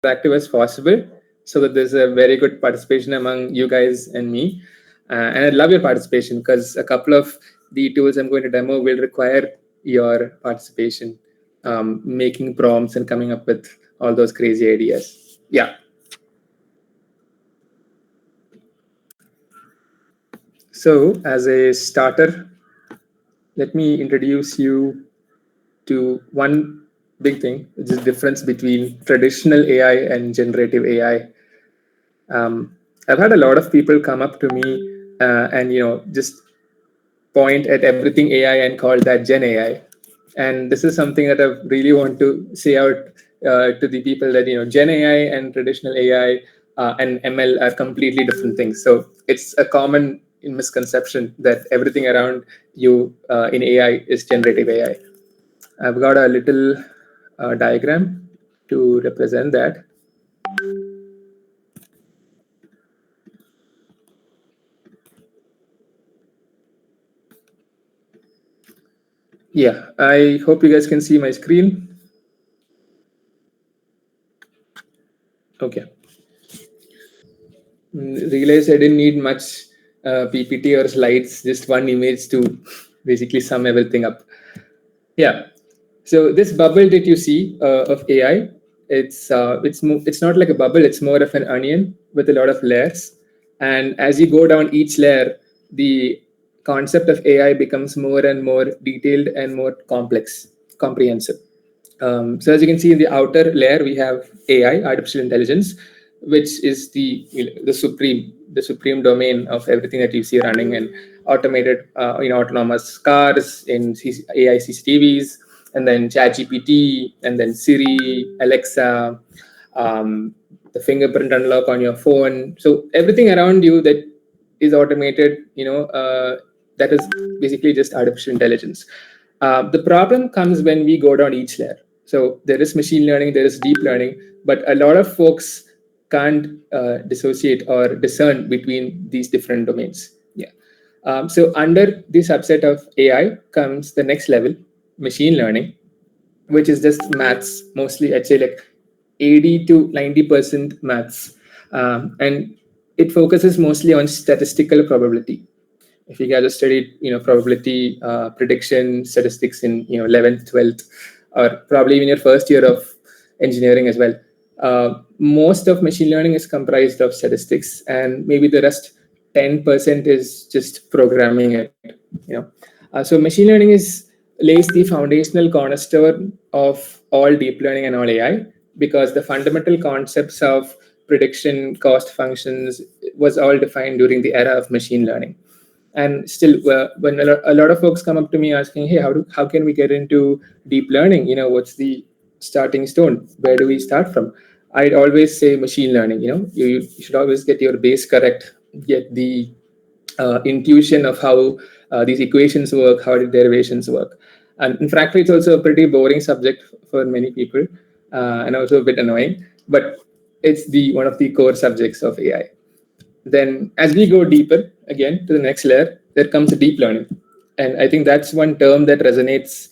interactive as possible so that there's a very good participation among you guys and me. And I'd love your participation because a couple of the tools I'm going to demo will require your participation, making prompts and coming up with all those crazy ideas. Yeah. So as a starter, let me introduce you to one big thing, which is the difference between traditional AI and generative AI. I've had a lot of people come up to me and just point at everything AI and call that Gen AI. And this is something that I really want to say out to the people that Gen AI and traditional AI and ML are completely different things. So it's a common misconception that everything around you in AI is generative AI. I've got a little diagram to represent that. Yeah, I hope you guys can see my screen. Okay. Realized I didn't need much PPT or slides, just one image to basically sum everything up. Yeah. So this bubble that you see of AI, it's not like a bubble. It's more of an onion with a lot of layers. And as you go down each layer, the concept of AI becomes more and more detailed and more complex, comprehensive. So as you can see in the outer layer, we have AI, artificial intelligence, which is the supreme domain of everything that you see running in automated, autonomous cars, in AI CCTVs, and then ChatGPT, and then Siri, Alexa, the fingerprint unlock on your phone. So everything around you that is automated, that is basically just artificial intelligence. The problem comes when we go down each layer. So there is machine learning, there is deep learning, but a lot of folks can't dissociate or discern between these different domains. Yeah. So under the subset of AI comes the next level, machine learning, which is just maths, mostly I'd say like 80 to 90% maths. And it focuses mostly on statistical probability. If you guys have studied, probability prediction statistics in 11th, 12th, or probably even your first year of engineering as well, most of machine learning is comprised of statistics, and maybe the rest 10% is just programming it. So machine learning lays the foundational cornerstone of all deep learning and all AI, because the fundamental concepts of prediction, cost functions was all defined during the era of machine learning. And still, when a lot of folks come up to me asking, hey, how can we get into deep learning? What's the starting stone? Where do we start from? I'd always say machine learning. You should always get your base correct, get the intuition of how these equations work, how the derivations work. And in fact, it's also a pretty boring subject for many people, and also a bit annoying, but it's one of the core subjects of AI. Then as we go deeper again to the next layer, there comes deep learning. And I think that's one term that resonates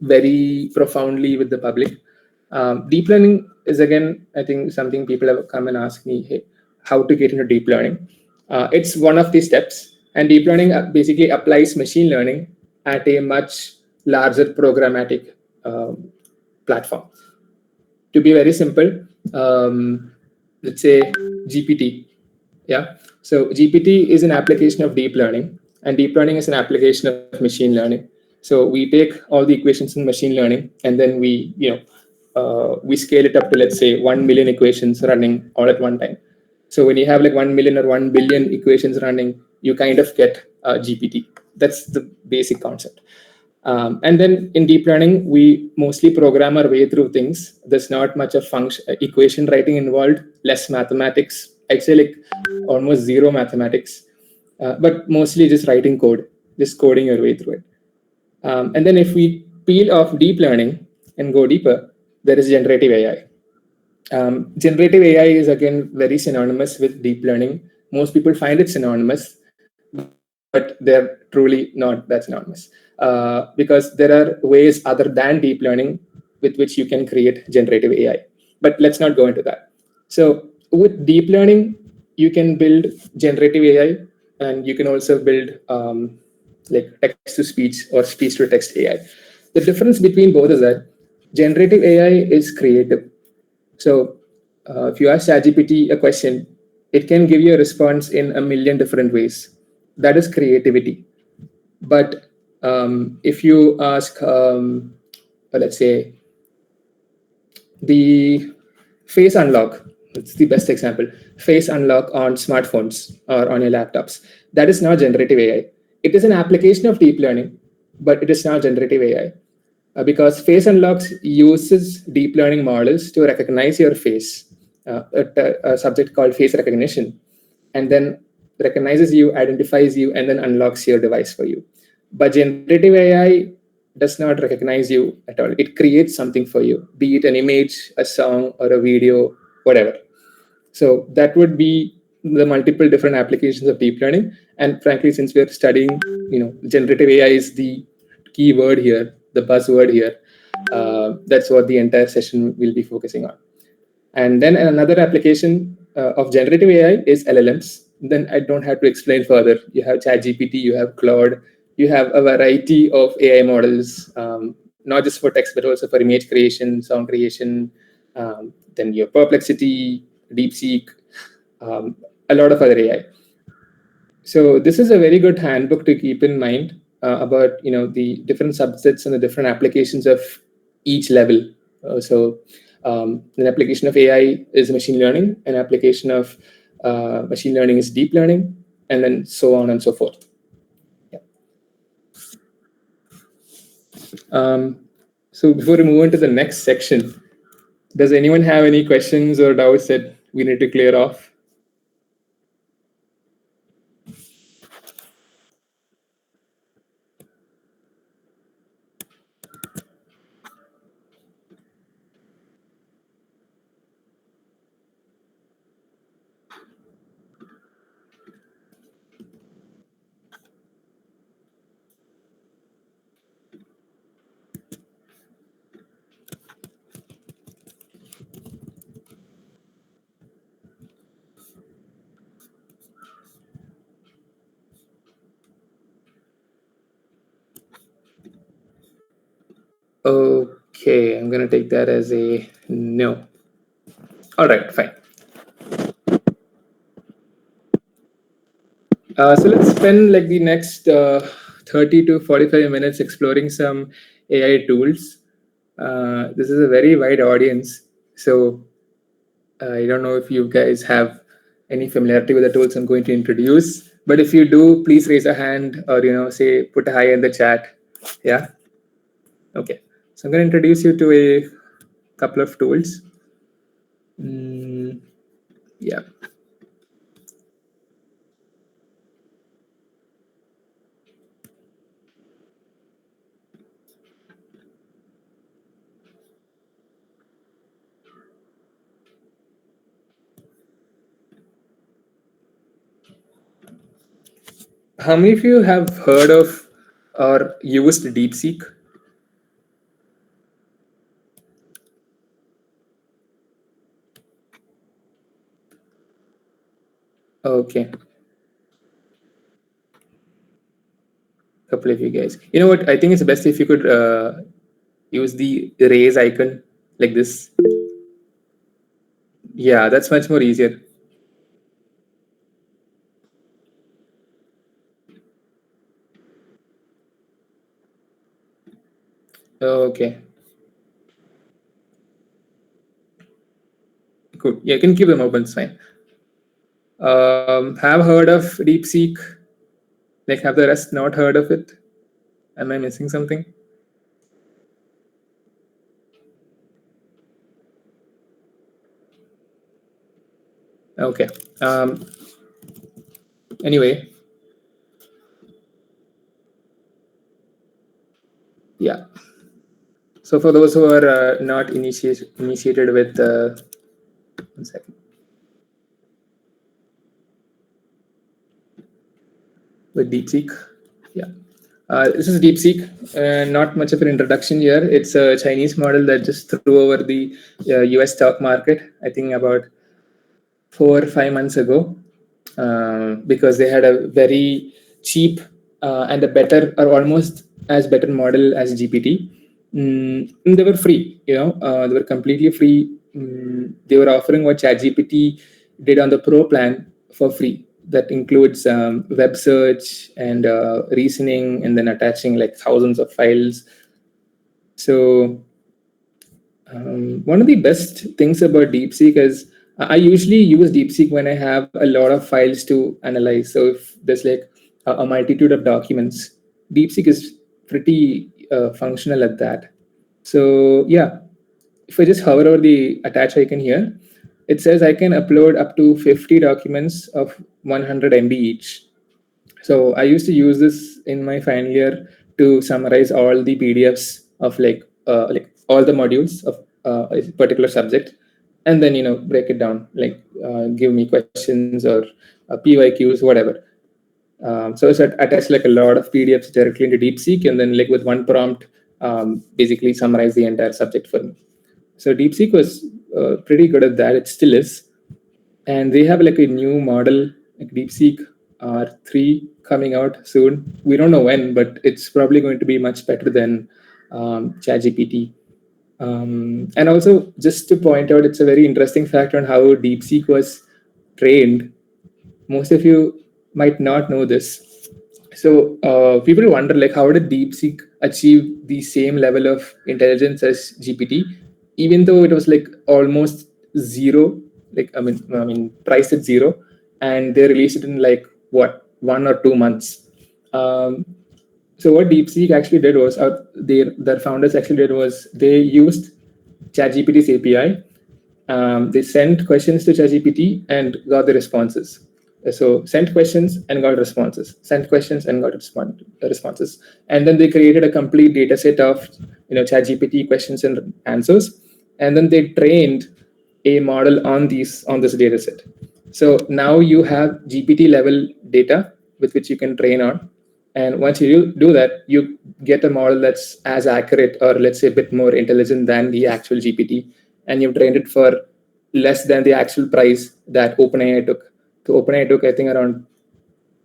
very profoundly with the public. Deep learning is, again, I think something people have come and asked me, hey, how to get into deep learning. It's one of the steps, and deep learning basically applies machine learning at a much larger programmatic platform. To be very simple, let's say GPT. Yeah. So GPT is an application of deep learning, and deep learning is an application of machine learning. So we take all the equations in machine learning, and then we scale it up to, let's say, 1 million equations running all at one time. So when you have like 1 million or 1 billion equations running, you kind of get GPT. That's the basic concept. And then in deep learning, we mostly program our way through things. There's not much of equation writing involved, less mathematics. I'd say like almost zero mathematics, but mostly just writing code, just coding your way through it. And then if we peel off deep learning and go deeper, there is generative AI. Generative AI is, again, very synonymous with deep learning. Most people find it synonymous, but they're truly not that synonymous, because there are ways other than deep learning with which you can create generative AI. but let's not go into that. So with deep learning, you can build generative AI, and you can also build like text to speech or speech to text AI. The difference between both is that generative AI is creative. So if you ask ChatGPT a question, it can give you a response in a million different ways. That is creativity. But if you ask, let's say, the face unlock, it's the best example. Face unlock on smartphones or on your laptops. That is not generative AI. It is an application of deep learning, but it is not generative AI. Because face unlocks uses deep learning models to recognize your face, a subject called face recognition, and then recognizes you, identifies you, and then unlocks your device for you. But generative AI does not recognize you at all. It creates something for you, be it an image, a song, or a video, whatever. So that would be the multiple different applications of deep learning. And frankly, since we're studying, generative AI is the key word here, the buzzword here. That's what the entire session will be focusing on. And then another application of generative AI is LLMs. Then I don't have to explain further. You have ChatGPT, you have Claude, you have a variety of AI models, not just for text, but also for image creation, sound creation, then your Perplexity, DeepSeek, a lot of other AI. So this is a very good handbook to keep in mind about the different subsets and the different applications of each level. An application of AI is machine learning, an application of machine learning is deep learning, and then so on and so forth. Yeah. So before we move on to the next section, does anyone have any questions or doubts that we need to clear off? Okay, I'm going to take that as a no. All right, fine. So let's spend like the next 30 to 45 minutes exploring some AI tools. This is a very wide audience, so I don't know if you guys have any familiarity with the tools I'm going to introduce. But if you do, please raise a hand or say put a hi in the chat. Yeah. Okay. So I'm going to introduce you to a couple of tools. Yeah. How many of you have heard of or used DeepSeek? Okay. Couple of you guys. You know what? I think it's best if you could use the raise icon like this. Yeah, that's much more easier. Okay. Cool. Yeah, you can keep them open. It's fine. Have heard of DeepSeek? Like, have the rest not heard of it? Am I missing something? Okay. Anyway. Yeah. So for those who are not initiated with, 1 second. With DeepSeek, yeah. This is DeepSeek. Not much of an introduction here. It's a Chinese model that just threw over the US stock market, I think about 4 or 5 months ago, because they had a very cheap and a better or almost as better model as GPT. They were free, they were completely free. They were offering what ChatGPT did on the Pro plan for free. That includes web search and reasoning, and then attaching like thousands of files. So one of the best things about DeepSeek is I usually use DeepSeek when I have a lot of files to analyze. So if there's like a multitude of documents, DeepSeek is pretty functional at that. So yeah, if I just hover over the attach icon here, it says I can upload up to 50 documents of 100 MB each. So I used to use this in my final year to summarize all the PDFs of like all the modules of a particular subject, and then break it down, like give me questions or PYQs, whatever. So it's attached like a lot of PDFs directly into DeepSeek, and then like with one prompt, basically summarize the entire subject for me. So DeepSeek was pretty good at that. It still is, and they have like a new model, like DeepSeek R3, coming out soon. We don't know when, but it's probably going to be much better than ChatGPT. And also, just to point out, it's a very interesting fact on how DeepSeek was trained. Most of you might not know this. So people wonder, like, how did DeepSeek achieve the same level of intelligence as GPT, even though it was like almost zero, like priced at zero, and they released it in like what 1 or 2 months. Um, so what DeepSeek actually did was, their founders actually did was, they used ChatGPT's API. They sent questions to ChatGPT and got the responses. So sent questions and got responses. Sent questions and got responses. And then they created a complete data set of ChatGPT questions and answers. And then they trained a model on this data set. So now you have GPT level data with which you can train on. And once you do that, you get a model that's as accurate, or let's say a bit more intelligent than the actual GPT. And you've trained it for less than the actual price that OpenAI took. So OpenAI took, I think, around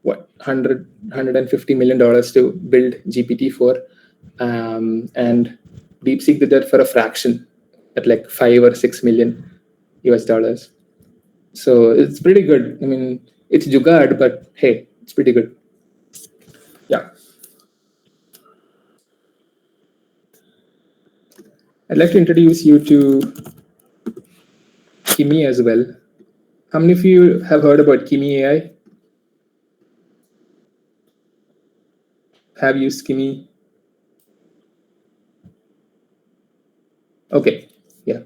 what, $150 million to build GPT-4, and DeepSeek did that for a fraction, at like 5 or 6 million US dollars. So it's pretty good. I mean, it's jugaad, but hey, it's pretty good. Yeah. I'd like to introduce you to Kimi as well. How many of you have heard about Kimi AI? Have used Kimi? Okay, yeah.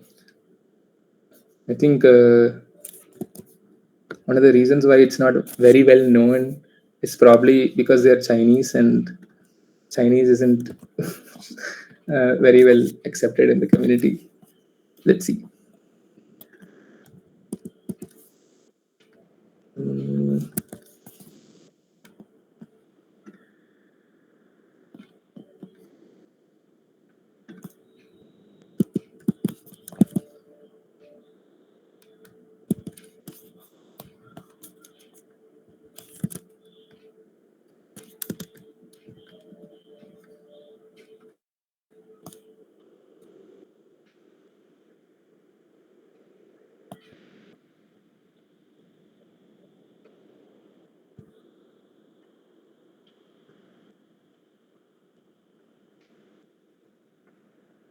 I think one of the reasons why it's not very well known is probably because they're Chinese, and Chinese isn't very well accepted in the community. Let's see.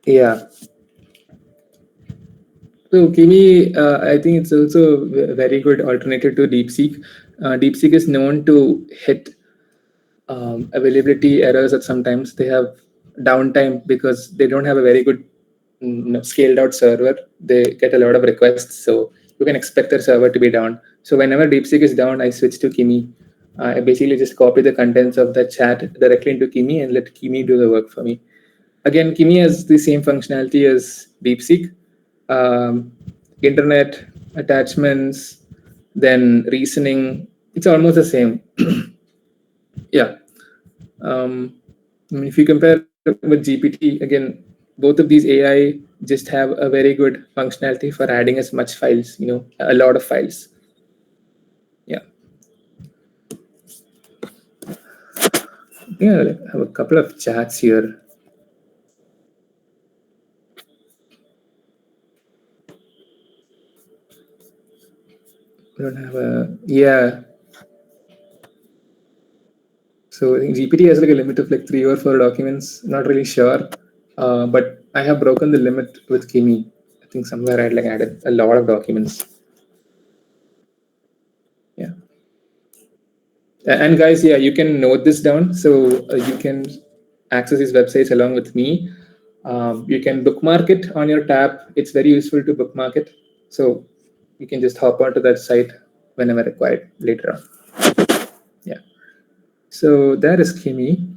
Yeah. So Kimi, I think it's also a very good alternative to DeepSeek. DeepSeek is known to hit availability errors at sometimes. They have downtime because they don't have a very good scaled out server. They get a lot of requests, so you can expect their server to be down. So whenever DeepSeek is down, I switch to Kimi. I basically just copy the contents of the chat directly into Kimi and let Kimi do the work for me. Again, Kimi has the same functionality as DeepSeek. Internet attachments, then reasoning. It's almost the same. Yeah. I mean, if you compare with GPT, again, both of these AI just have a very good functionality for adding as much files, a lot of files. Yeah. Yeah, I have a couple of chats here. I don't have a, yeah. So I think GPT has like a limit of like 3 or 4 documents. Not really sure, but I have broken the limit with Kimi. I think somewhere I like added a lot of documents. Yeah. And guys, yeah, you can note this down. So you can access these websites along with me. You can bookmark it on your tab. It's very useful to bookmark it. So you can just hop onto that site whenever required later on. Yeah. So that is Kimi.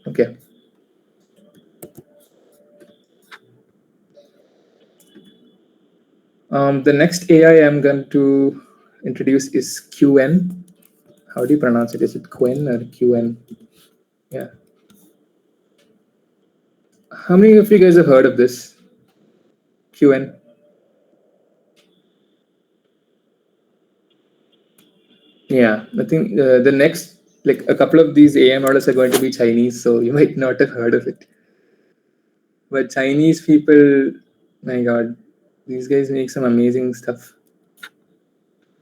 Okay. The next AI I'm going to introduce is QN. How do you pronounce it? Is it Quen or QN? Yeah. How many of you guys have heard of this? QN? Yeah, I think the next, like a couple of these AI models are going to be Chinese, so you might not have heard of it. But Chinese people, my God, these guys make some amazing stuff.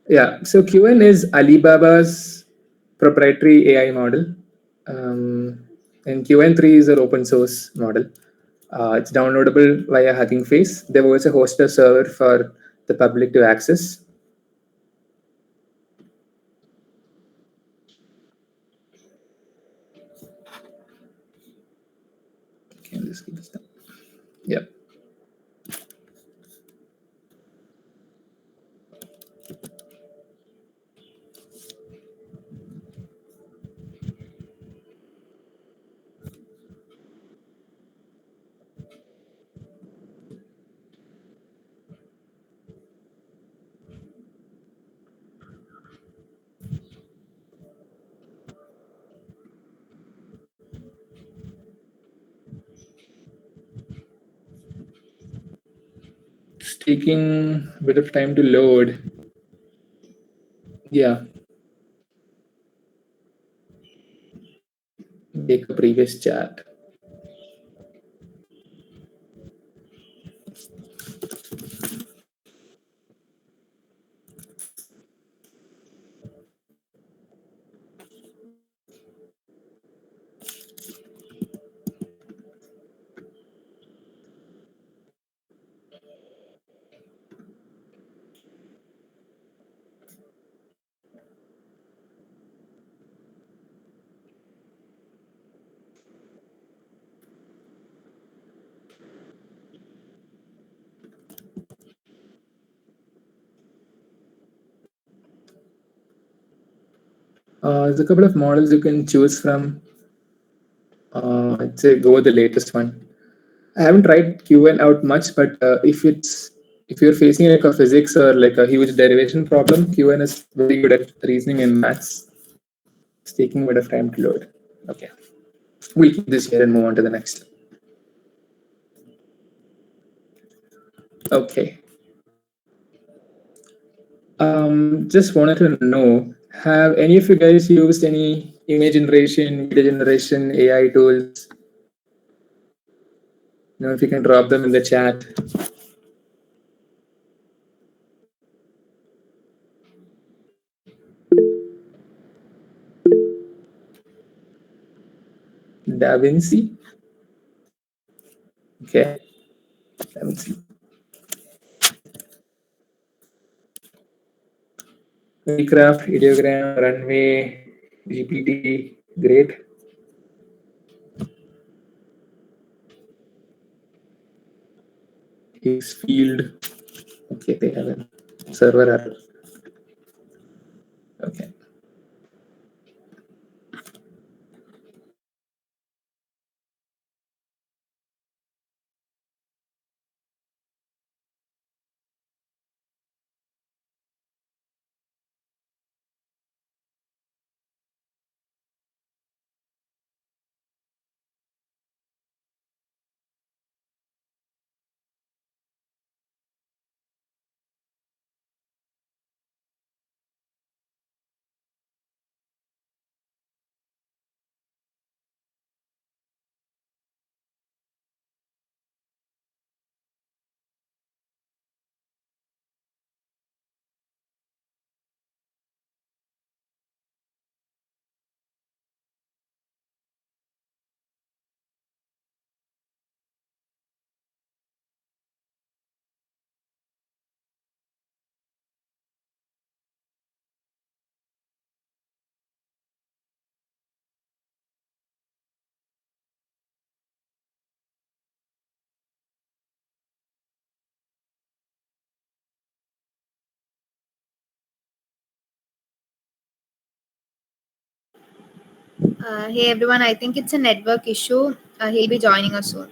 Yeah, so QN is Alibaba's proprietary AI model. And QN3 is an open source model. It's downloadable via Hugging Face. They've also hosted a server for the public to access. Okay, let's keep this down. Yeah. It's taking a bit of time to load. Yeah. Take a previous chat. There's a couple of models you can choose from. I'd say go with the latest one. I haven't tried QN out much, but if you're facing like a physics or like a huge derivation problem, QN is very good at reasoning and maths. It's taking a bit of time to load. Okay, we'll keep this here and move on to the next. Okay. Just wanted to know, have any of you guys used any image generation, video generation, AI tools? If you can drop them in the chat. DaVinci. Okay. DaVinci. Recraft, Ideogram, Runway, GPT. Great. Field. Okay, they have a server error. Okay. Hey everyone, I think it's a network issue. He'll be joining us soon.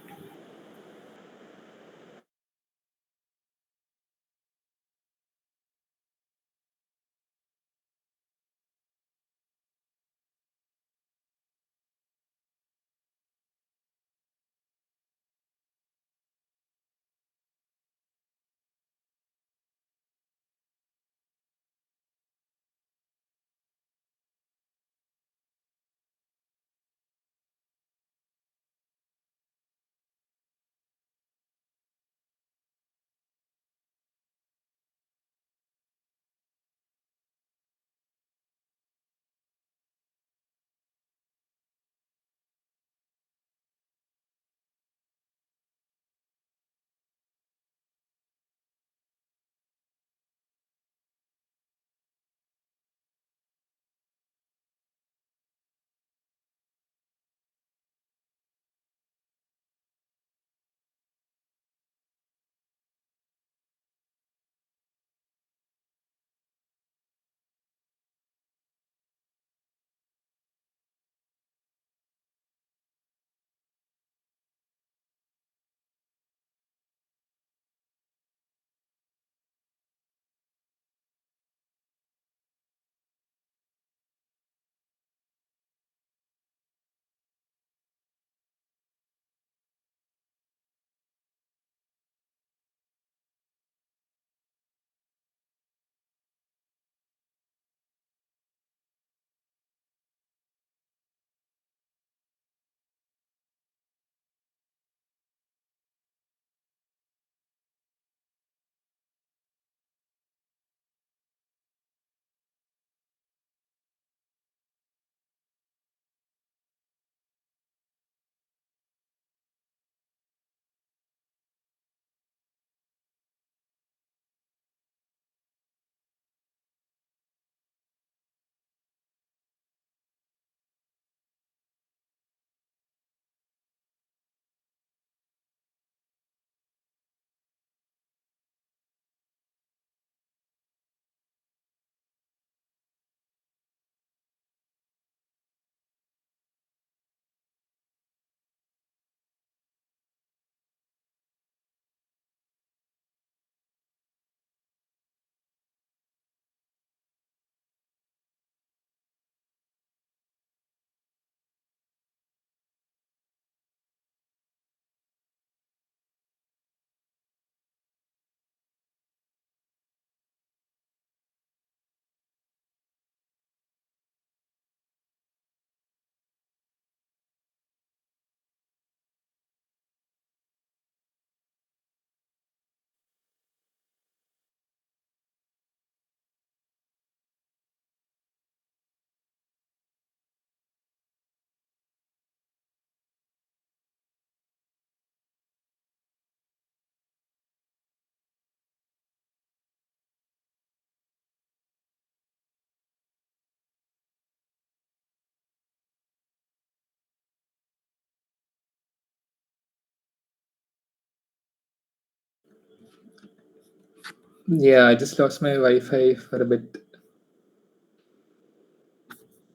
Yeah, I just lost my Wi-Fi for a bit.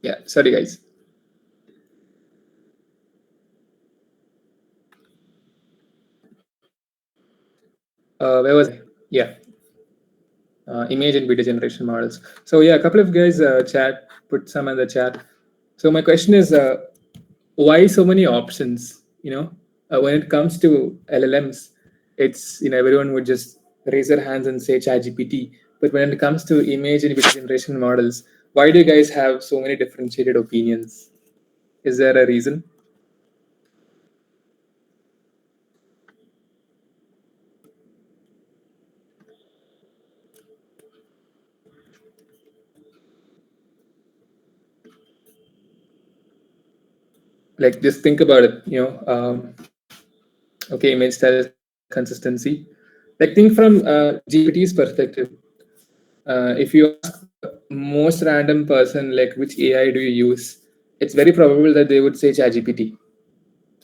Yeah, sorry guys. Where was I? Yeah, image and video generation models. So yeah, a couple of guys chat put some in the chat. So my question is, why so many options? When it comes to LLMs, it's everyone would just raise their hands and say ChatGPT. But when it comes to image and video generation models, why do you guys have so many differentiated opinions? Is there a reason? Like just think about it. Okay, image style consistency. Like think from GPT's perspective. If you ask most random person like which AI do you use, it's very probable that they would say ChatGPT.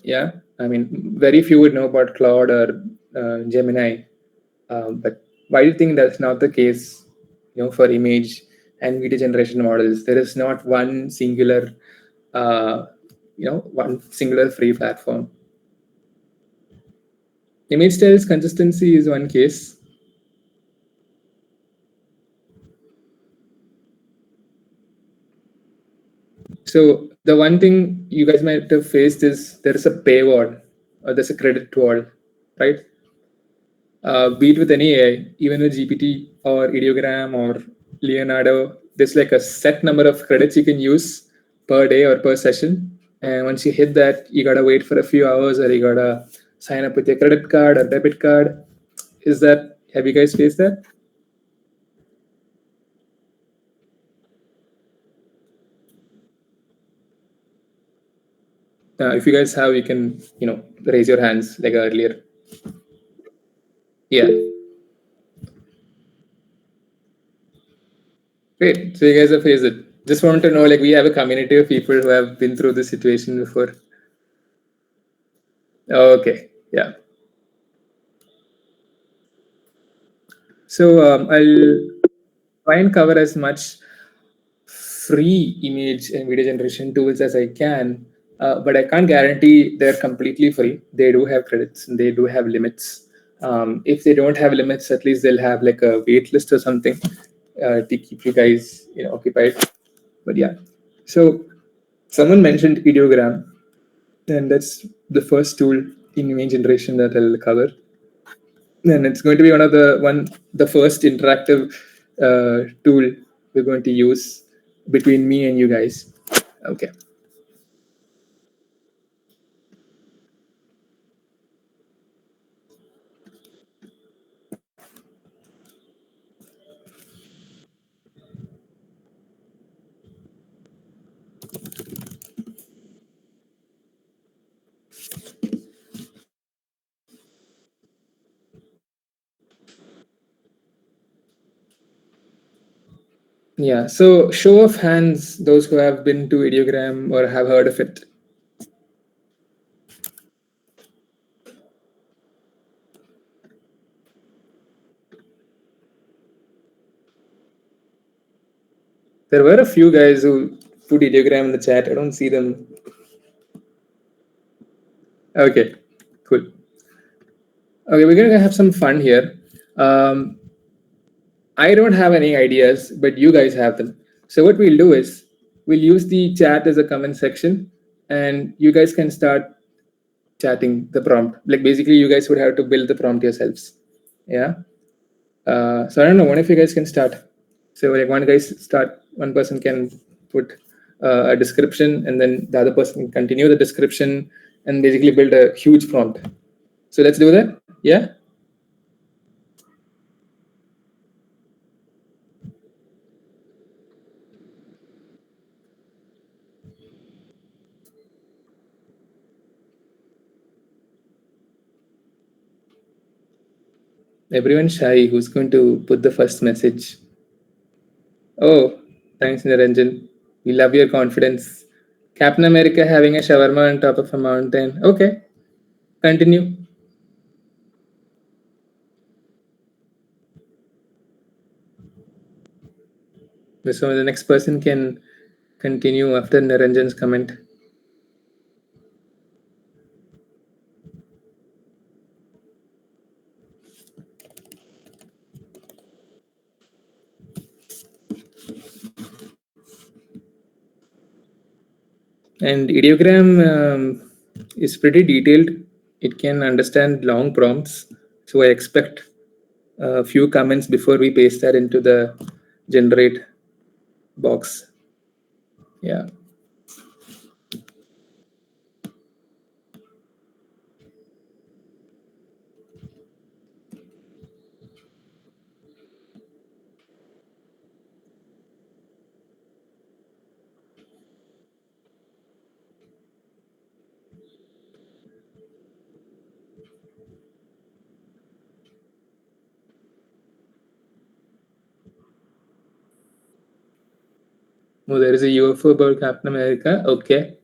Yeah, I mean, very few would know about Claude or Gemini. But why do you think that's not the case? For image and video generation models, there is not one singular one singular free platform. Image styles consistency is one case. So the one thing you guys might have faced is there is a paywall or there's a credit wall, right? Be it with any AI, even with GPT or Ideogram or Leonardo, there's like a set number of credits you can use per day or per session. And once you hit that, you gotta wait for a few hours or you gotta sign up with your credit card or debit card. Have you guys faced that? If you guys have, you can, raise your hands like earlier. Yeah. Great. So you guys have faced it. Just want to know, like, we have a community of people who have been through this situation before. Okay. Yeah. So I'll try and cover as much free image and video generation tools as I can, but I can't guarantee they're completely free. They do have credits and they do have limits. If they don't have limits, at least they'll have like a wait list or something to keep you guys occupied. But yeah, so someone mentioned Ideogram, and that's the first tool in image generation that I'll cover. And it's going to be the first interactive tool we're going to use between me and you guys. Okay. Yeah. So show of hands, those who have been to Ideogram or have heard of it. There were a few guys who put Ideogram in the chat. I don't see them. Okay, cool. Okay, we're gonna have some fun here. I don't have any ideas, but you guys have them. So what we'll do is we'll use the chat as a comment section, and you guys can start chatting the prompt. Like basically, you guys would have to build the prompt yourselves. Yeah. So I don't know. One of you guys can start. So like one person can put a description, and then the other person can continue the description and basically build a huge prompt. So let's do that. Yeah. Everyone shy. Who's going to put the first message? Oh, thanks, Niranjan. We love your confidence. Captain America having a shawarma on top of a mountain. Okay, continue. So the next person can continue after Niranjan's comment. And Ideogram is pretty detailed. It can understand long prompts. So I expect a few comments before we paste that into the generate box. Yeah. Oh, there is a UFO about Captain America. Okay.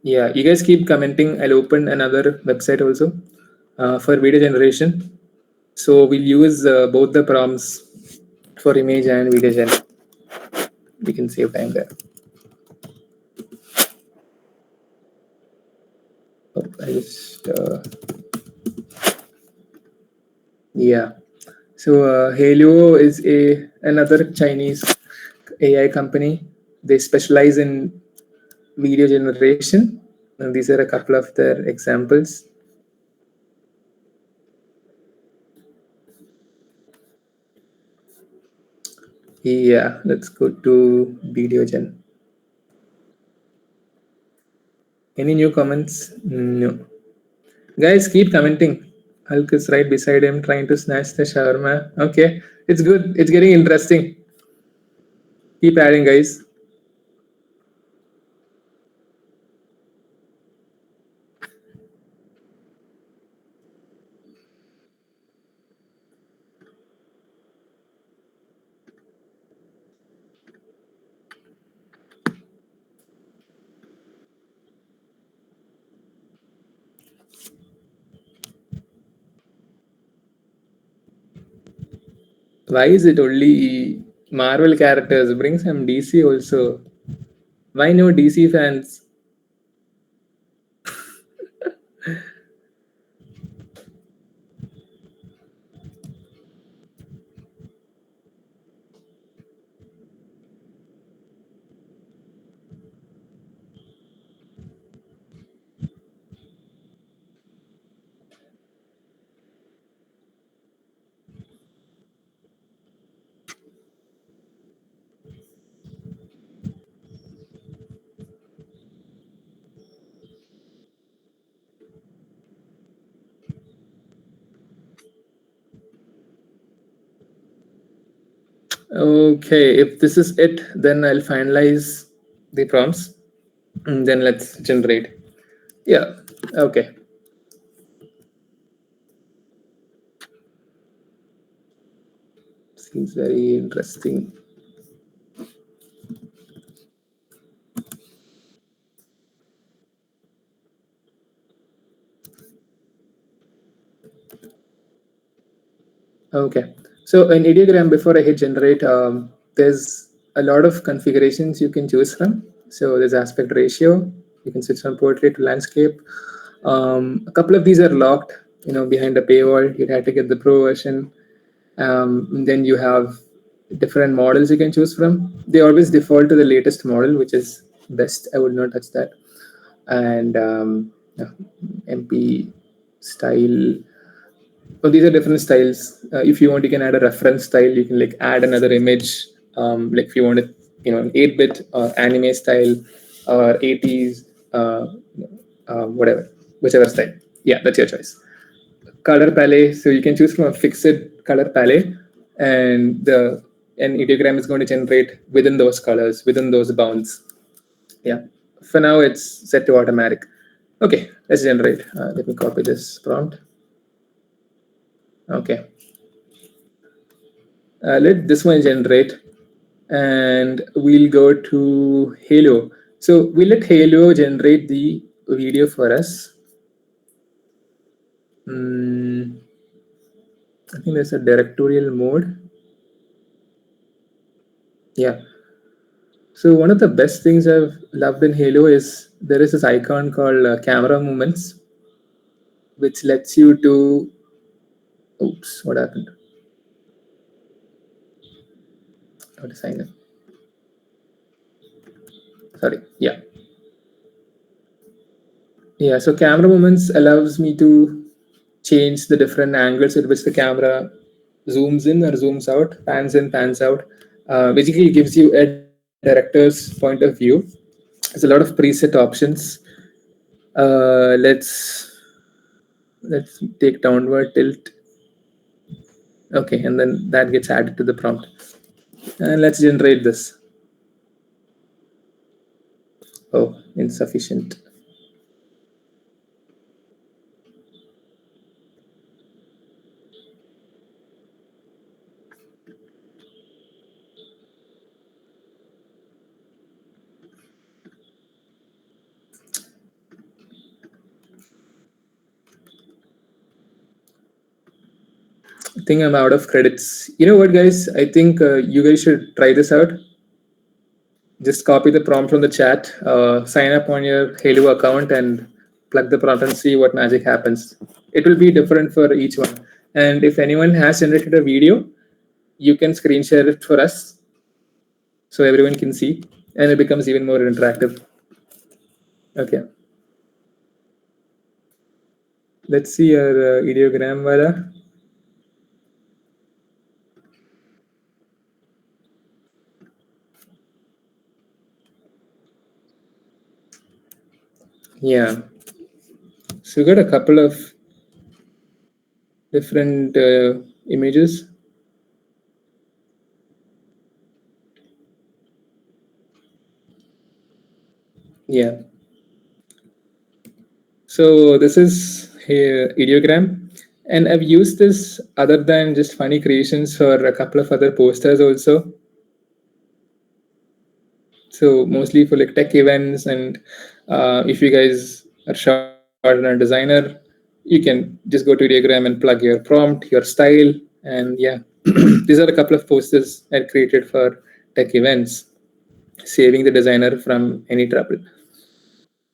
Yeah, you guys keep commenting. I'll open another website also for video generation. So we'll use both the prompts for image and video gen. We can save time there. Oh, I just yeah. So Helio is another Chinese AI company. They specialize in video generation. And these are a couple of their examples. Yeah, let's go to video gen. Any new comments? No. Guys, keep commenting. Hulk is right beside him trying to snatch the shawarma. Okay, it's good. It's getting interesting. Keep adding, guys. Why is it only Marvel characters? Bring some DC also. Why no DC fans? Okay, if this is it, then I'll finalize the prompts and then let's generate. Yeah, okay. Seems very interesting. Okay. So in ideogram, before I hit generate, there's a lot of configurations you can choose from. So there's aspect ratio. You can switch from portrait to landscape. A couple of these are locked, behind a paywall. You'd have to get the pro version. And then you have different models you can choose from. They always default to the latest model, which is best. I would not touch that. And yeah, MP style. So these are different styles. If you want, you can add a reference style. You can add another image. Like if you want it, an 8-bit or anime style or 80s, whatever, whichever style. Yeah, that's your choice. Color palette. So you can choose from a fixed color palette, and an ideogram is going to generate within those colors, within those bounds. Yeah. For now, it's set to automatic. Okay, let's generate. Let me copy this prompt. Okay. Let this one generate, and we'll go to Halo. So we'll let Halo generate the video for us. I think there's a directorial mode. Yeah. So one of the best things I've loved in Halo is there is this icon called camera movements, which lets you do. Oops, what happened? How to sign in? Sorry. Yeah. Yeah. So camera movements allows me to change the different angles at which the camera zooms in or zooms out, pans in, pans out. Basically, it gives you a director's point of view. There's a lot of preset options. Let's take downward tilt. Okay, and then that gets added to the prompt. And let's generate this. Oh, insufficient. think I'm out of credits. You know what, guys? I think you guys should try this out. Just copy the prompt from the chat, sign up on your Halo account, and plug the prompt and see what magic happens. It will be different for each one. And if anyone has generated a video, you can screen share it for us so everyone can see, and it becomes even more interactive. Okay. Let's see our ideogram, Vada. Yeah. So we got a couple of different images. Yeah. So this is a ideogram, and I've used this other than just funny creations for a couple of other posters also. So mostly for like tech events, and if you guys are short on a designer, you can just go to ideogram and plug your prompt, your style, and yeah, these are a couple of posters I created for tech events, saving the designer from any trouble.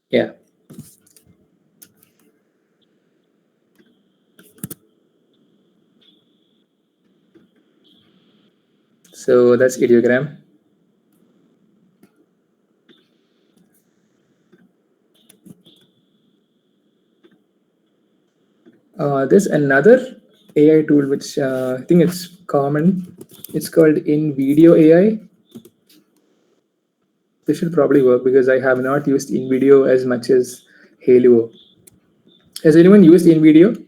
Yeah. So that's ideogram. There's another AI tool which I think it's common. It's called InVideo AI. This should probably work because I have not used InVideo as much as Halo. Has anyone used InVideo?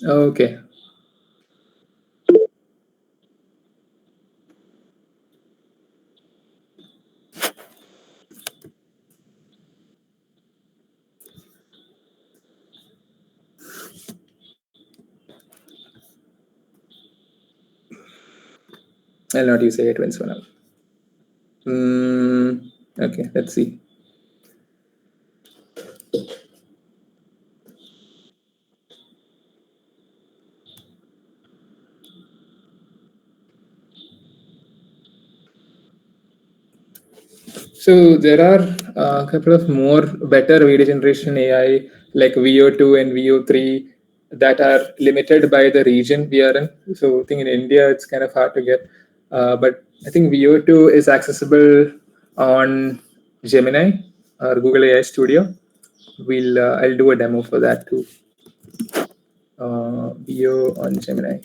Okay. I'll not use AI twins for now. Okay, let's see. So there are a couple of more better video generation AI like VO2 and VO3 that are limited by the region we are in. So I think in India it's kind of hard to get, but I think VO2 is accessible on Gemini or Google AI Studio. I'll do a demo for that too. VO on Gemini.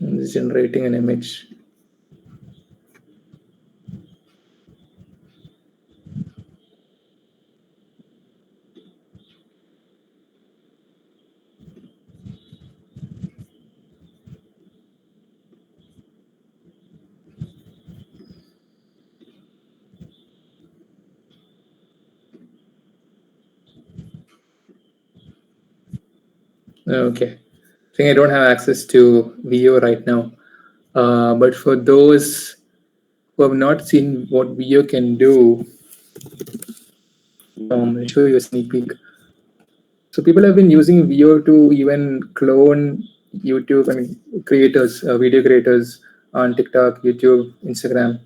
It's generating an image. Okay. I think I don't have access to VO right now. But for those who have not seen what VO can do, I'll show you a sneak peek. So people have been using VO to even clone YouTube, I mean, creators, video creators on TikTok, YouTube, Instagram.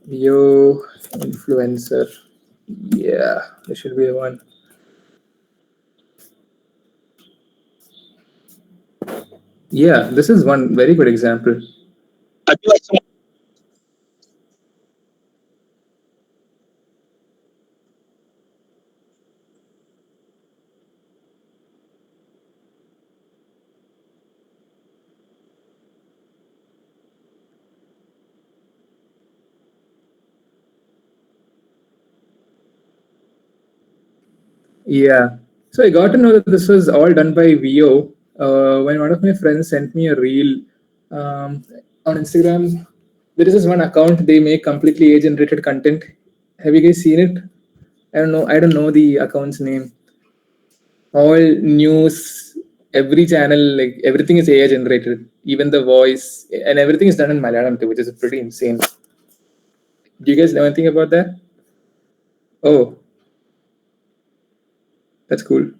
VO influencer. Yeah, there should be one. Yeah, this is one very good example. Yeah. So I got to know that this was all done by VO when one of my friends sent me a reel on Instagram. There is this one account, they make completely age generated content. Have you guys seen it? I don't know. I don't know the account's name. All news, every channel, like everything is AI generated. Even the voice and everything is done in Malayalam too, which is pretty insane. Do you guys know anything about that? Oh, that's cool.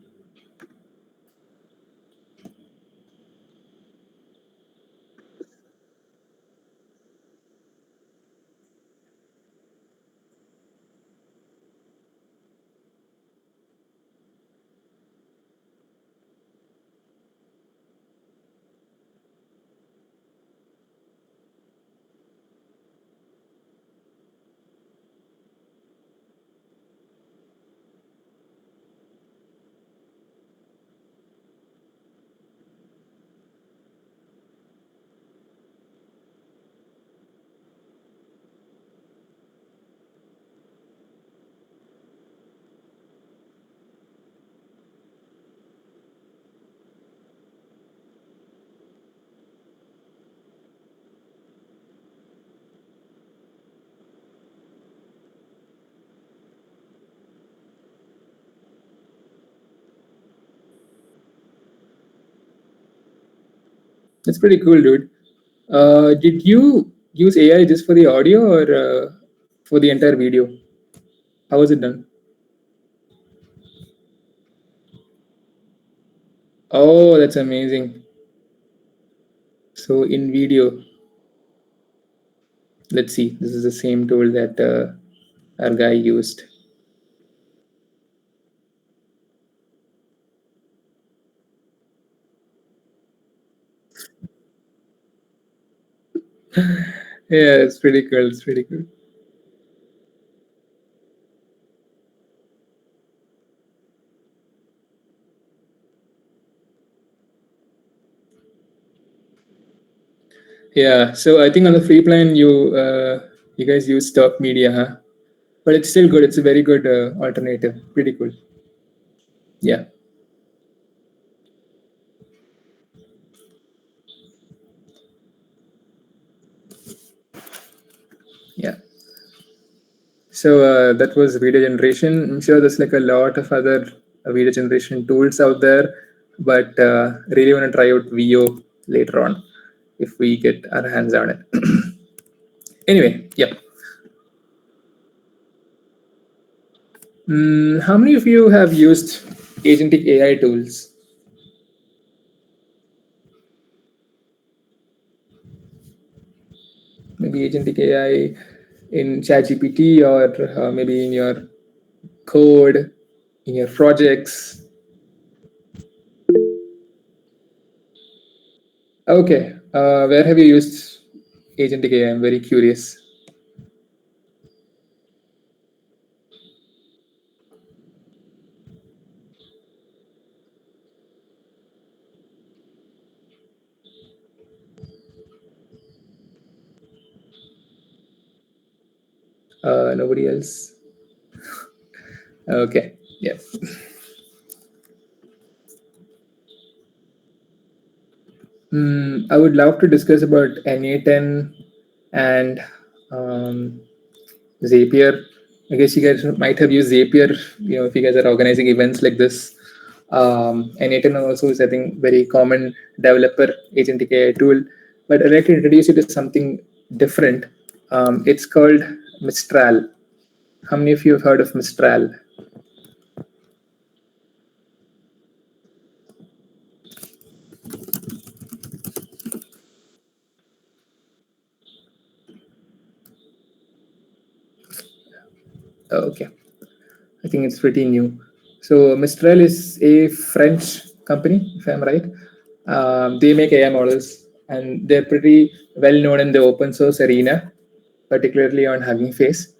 That's pretty cool, dude. Did you use AI just for the audio or for the entire video? How was it done? Oh, that's amazing. So in video, let's see. This is the same tool that our guy used. Yeah, it's pretty cool. It's pretty cool. Yeah. So I think on the free plan, you guys use stock media, huh? But it's still good. It's a very good alternative. Pretty cool. Yeah. Yeah. So that was video generation. I'm sure there's like a lot of other video generation tools out there, but really want to try out VO later on if we get our hands on it. Anyway, yeah. How many of you have used agentic AI tools? Maybe agentic AI in ChatGPT or maybe in your code, in your projects. Okay, where have you used agentic AI? I'm very curious. Nobody else? Okay, yeah. I would love to discuss about NA10 and um, Zapier. I guess you guys might have used Zapier, if you guys are organizing events like this. NA10 also is, I think, very common developer agentic AI tool. But I'd like to introduce you to something different. It's called Mistral. How many of you have heard of Mistral? Okay, I think it's pretty new. So Mistral is a French company, if I'm right. They make AI models, and they're pretty well known in the open source arena, particularly on Hugging Face.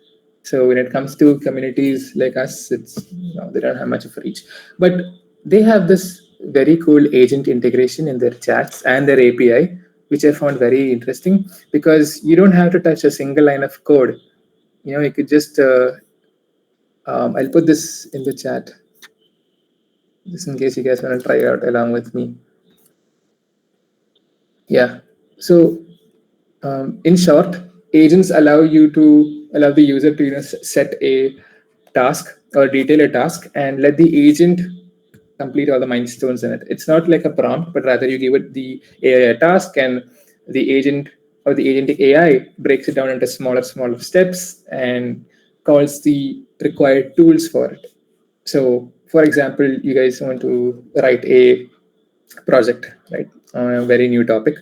So when it comes to communities like us, they don't have much of a reach. But they have this very cool agent integration in their chats and their API, which I found very interesting because you don't have to touch a single line of code. You could just I'll put this in the chat just in case you guys want to try out along with me. Yeah. So in short, agents allow the user to set a task or detail a task and let the agent complete all the milestones in it. It's not like a prompt, but rather you give it the AI a task, and the agent or the agentic AI breaks it down into smaller steps and calls the required tools for it. So, for example, you guys want to write a project, right, on a very new topic.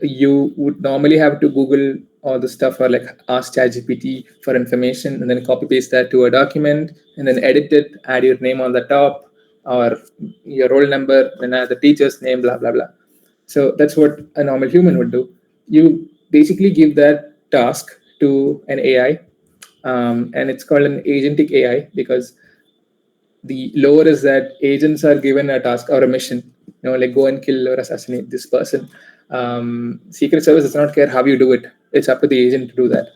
You would normally have to Google all the stuff or like ask ChatGPT for information and then copy paste that to a document and then edit it, add your name on the top or your roll number and add the teacher's name, blah, blah, blah. So that's what a normal human would do. You basically give that task to an AI, and it's called an agentic AI because the lower is that agents are given a task or a mission, like go and kill or assassinate this person. Secret Service does not care how you do it. It's up to the agent to do that.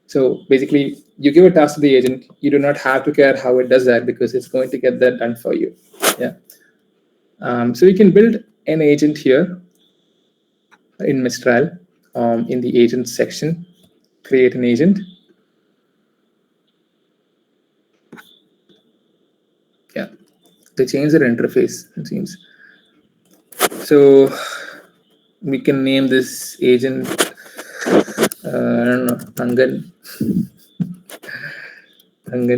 So basically, you give a task to the agent. You do not have to care how it does that because it's going to get that done for you. Yeah. So you can build an agent here in Mistral in the agent section. Create an agent. Yeah. They change their interface, it seems. So we can name this agent, I don't know, Tangan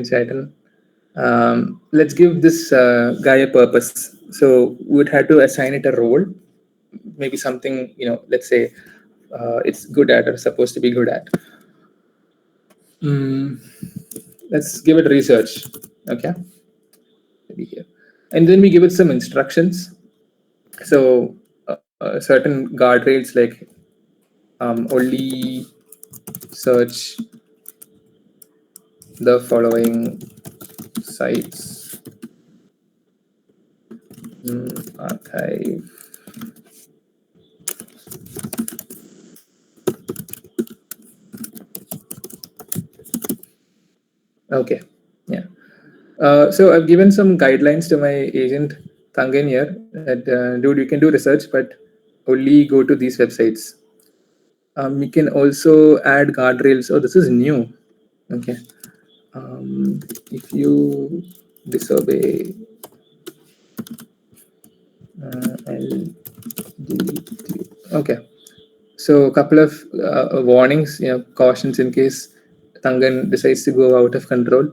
Chaitan. Let's give this guy a purpose. So we would have to assign it a role, maybe something, let's say it's good at or supposed to be good at. Let's give it research. Okay. Maybe here. And then we give it some instructions. So certain guardrails like only search the following sites, archive, okay, yeah. So I've given some guidelines to my agent Tangen here that dude, you can do research, but only go to these websites. You can also add guardrails. Oh, this is new. Okay. If you disobey, I'll delete you. Okay. So a couple of warnings, cautions in case Tangan decides to go out of control.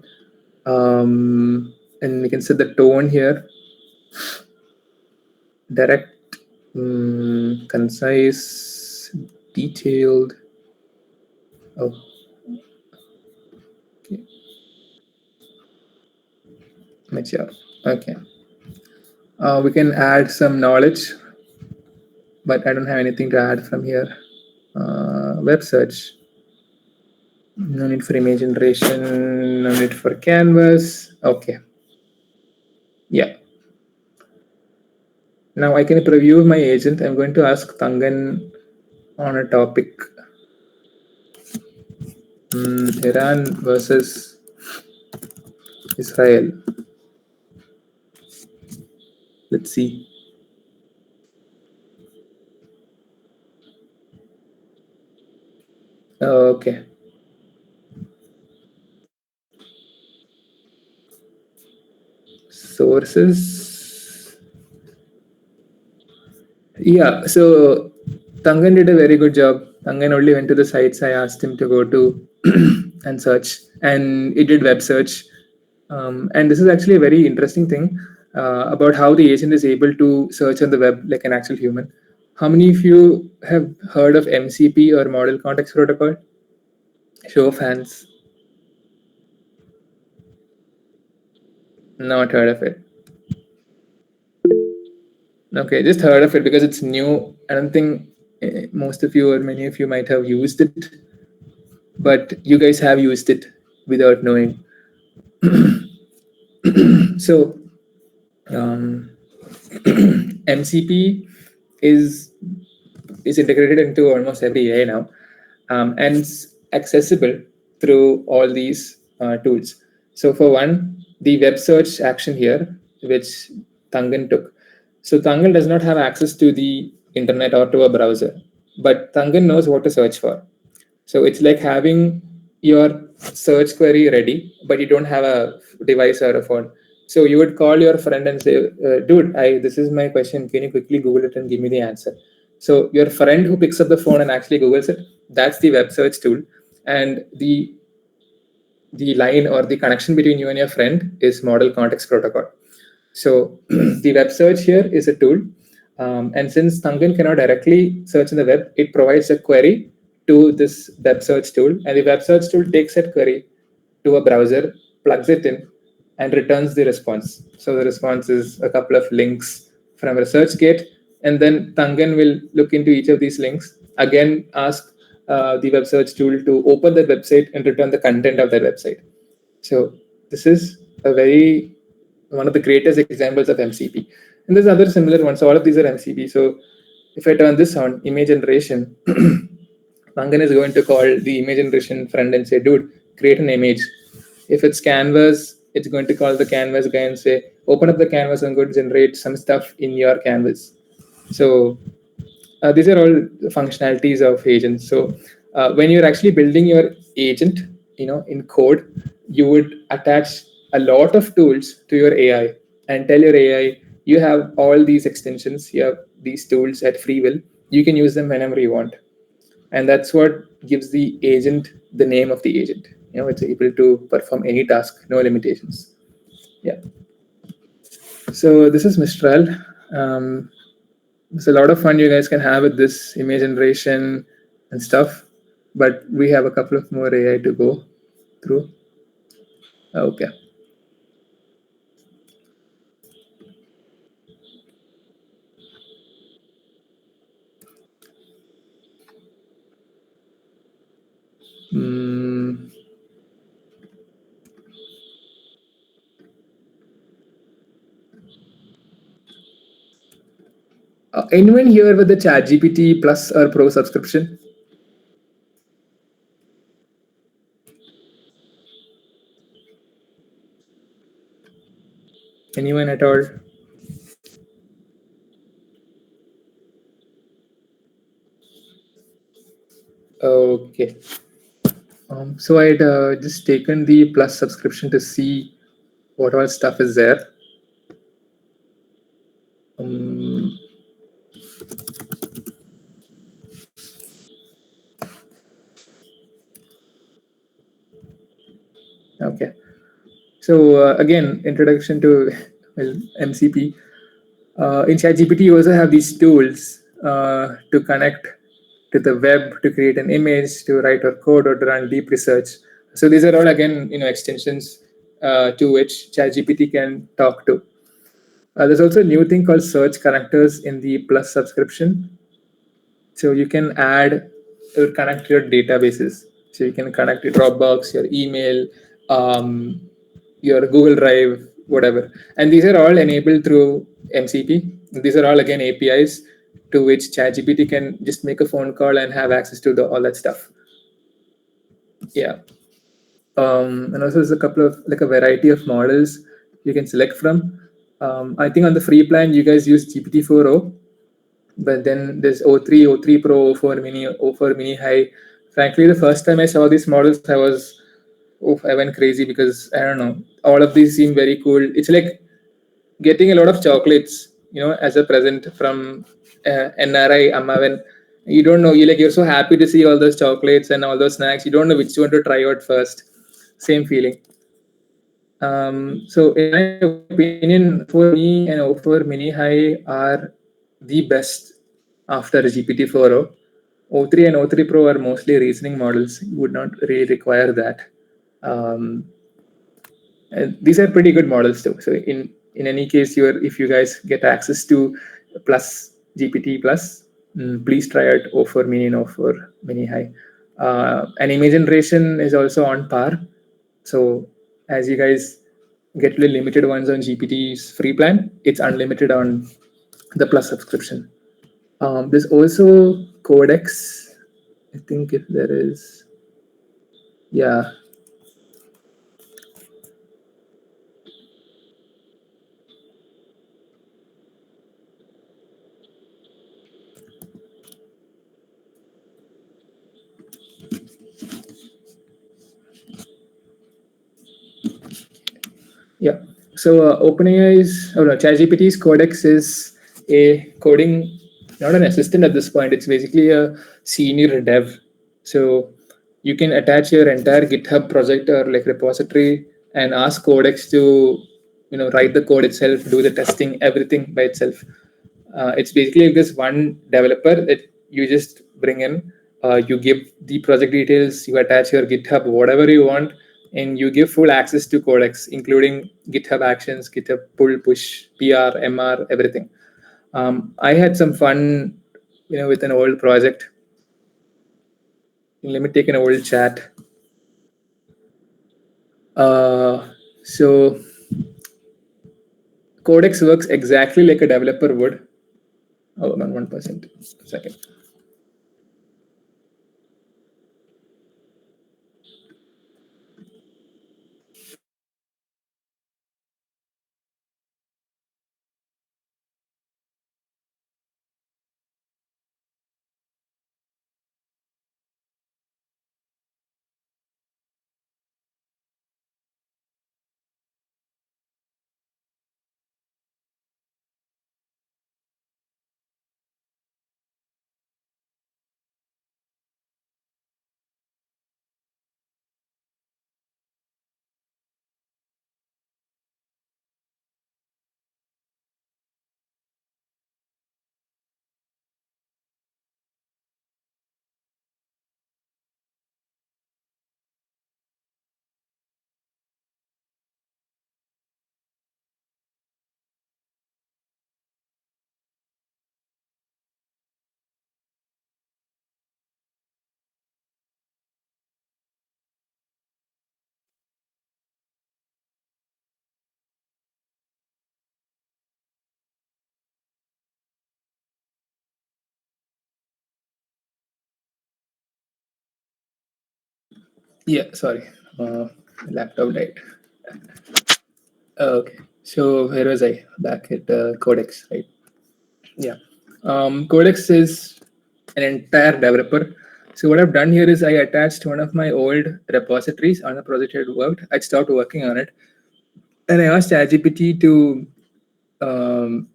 And we can set the tone here. Direct, concise, detailed. Oh, okay. Mature. Okay. We can add some knowledge, but I don't have anything to add from here. Web search. No need for image generation. No need for canvas. Okay. Yeah. Now I can preview my agent. I'm going to ask Tangan on a topic. Iran versus Israel. Let's see. Okay. Sources. Yeah, so Tangan did a very good job. Tangan only went to the sites I asked him to go to and search, and it did web search. And this is actually a very interesting thing about how the agent is able to search on the web like an actual human. How many of you have heard of MCP or Model Context Protocol? Show of hands. Not heard of it. Okay, just heard of it because it's new. I don't think most of you or many of you might have used it, but you guys have used it without knowing. So MCP is integrated into almost every AI now, and it's accessible through all these tools. So for one, the web search action here, which Tangan took. So Tangan does not have access to the internet or to a browser, but Tangan knows what to search for. So it's like having your search query ready, but you don't have a device or a phone. So you would call your friend and say, "Dude, this is my question. Can you quickly Google it and give me the answer?" So your friend who picks up the phone and actually Googles it, that's the web search tool, and the line or the connection between you and your friend is Model Context Protocol. So the web search here is a tool, and since Tangan cannot directly search in the web, it provides a query to this web search tool, and the web search tool takes that query to a browser, plugs it in, and returns the response. So the response is a couple of links from ResearchGate, and then Tangan will look into each of these links, again ask the web search tool to open the website and return the content of that website. So this is one of the greatest examples of MCP. And there's other similar ones. So all of these are MCP. So if I turn this on, image generation, Mangan is going to call the image generation friend and say, "Dude, create an image." If it's Canvas, it's going to call the Canvas guy and say, "Open up the Canvas. I'm going to generate some stuff in your Canvas." So these are all functionalities of agents. So when you're actually building your agent, in code, you would attach a lot of tools to your AI and tell your AI, you have all these extensions, you have these tools at free will, you can use them whenever you want. And that's what gives the agent the name of the agent. It's able to perform any task, no limitations. Yeah. So this is Mistral. It's a lot of fun you guys can have with this image generation and stuff, but we have a couple of more AI to go through. Okay. Anyone here with the ChatGPT Plus or Pro subscription? Anyone at all? Okay. So I'd just taken the Plus subscription to see what all stuff is there. Okay. So again, introduction to MCP. In ChatGPT, you also have these tools to connect to the web, to create an image, to write or code, or to run deep research. So these are all again, extensions to which ChatGPT can talk to. There's also a new thing called search connectors in the Plus subscription. So you can add or connect your databases. So you can connect your Dropbox, your email, your Google Drive, whatever. And these are all enabled through MCP. These are all again APIs to which ChatGPT can just make a phone call and have access to all that stuff. Yeah. And also there's a variety of models you can select from. I think on the free plan, you guys use GPT-4o, but then there's O3, O3 Pro, O4 Mini, O4 Mini High. Frankly, the first time I saw these models, I went crazy because I don't know, all of these seem very cool. It's like getting a lot of chocolates, as a present from NRI Ammavan. You don't know, you're so happy to see all those chocolates and all those snacks. You don't know which one to try out first. Same feeling. So in my opinion, for me and for Mini High are the best after GPT-4o. O3 and O3 Pro are mostly reasoning models. You would not really require that. And these are pretty good models too. So in any case, if you guys get access to Plus GPT Plus, please try out O4 Mini and O4 Mini High. And image generation is also on par. So as you guys get the limited ones on GPT's free plan, it's unlimited on the Plus subscription. There's also Codex. I think if there is, yeah. Yeah. So OpenAI's or no, ChatGPT's Codex is a coding, not an assistant at this point. It's basically a senior dev. So you can attach your entire GitHub project or like repository and ask Codex to, write the code itself, do the testing, everything by itself. It's basically like this one developer that you just bring in. You give the project details, you attach your GitHub, whatever you want, and you give full access to Codex, including GitHub Actions, GitHub pull, push, PR, MR, everything. I had some fun, with an old project. Let me take an old chat. So Codex works exactly like a developer would. Oh, on 1%. Second. Yeah, sorry. Laptop died. Okay. So where was I? Back at Codex, right? Yeah. Codex is an entire developer. So what I've done here is I attached one of my old repositories on a project I had worked. I stopped working on it, and I asked ChatGPT to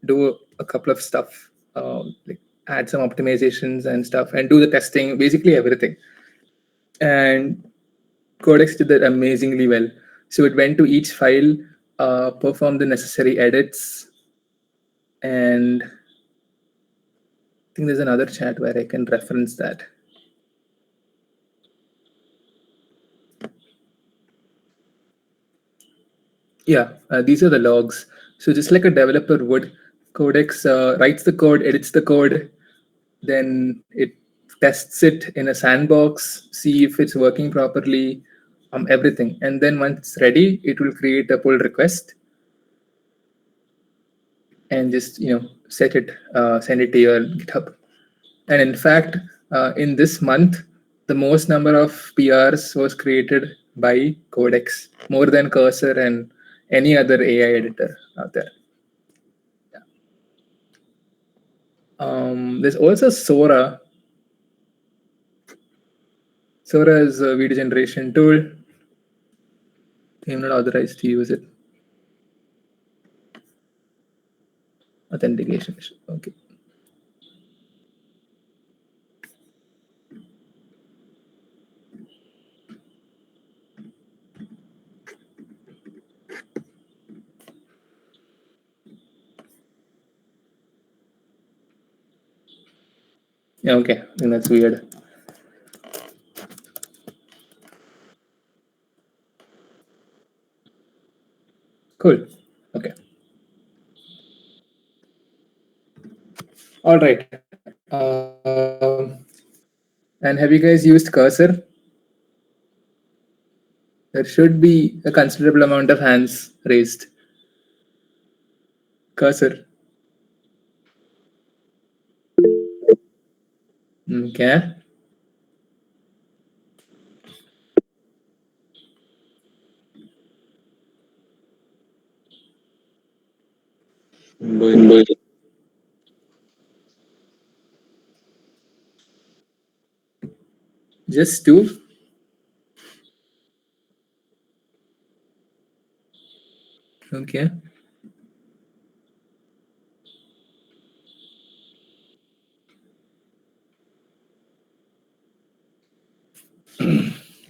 do a couple of stuff, like add some optimizations and stuff, and do the testing, basically everything. And Codex did that amazingly well. So it went to each file, performed the necessary edits, and I think there's another chat where I can reference that. Yeah, these are the logs. So just like a developer would, Codex writes the code, edits the code, then it tests it in a sandbox, see if it's working properly, everything. And then once it's ready, it will create a pull request and just set it, send it to your GitHub. And in fact, in this month, the most number of PRs was created by Codex, more than Cursor and any other AI editor out there. There's also Sora. Sora is a video generation tool. I'm not authorized to use it. Authentication issue. Okay. Yeah, okay. I think that's weird. Cool. Okay. All right. And have you guys used Cursor? There should be a considerable amount of hands raised. Cursor. Okay. Just two. Okay.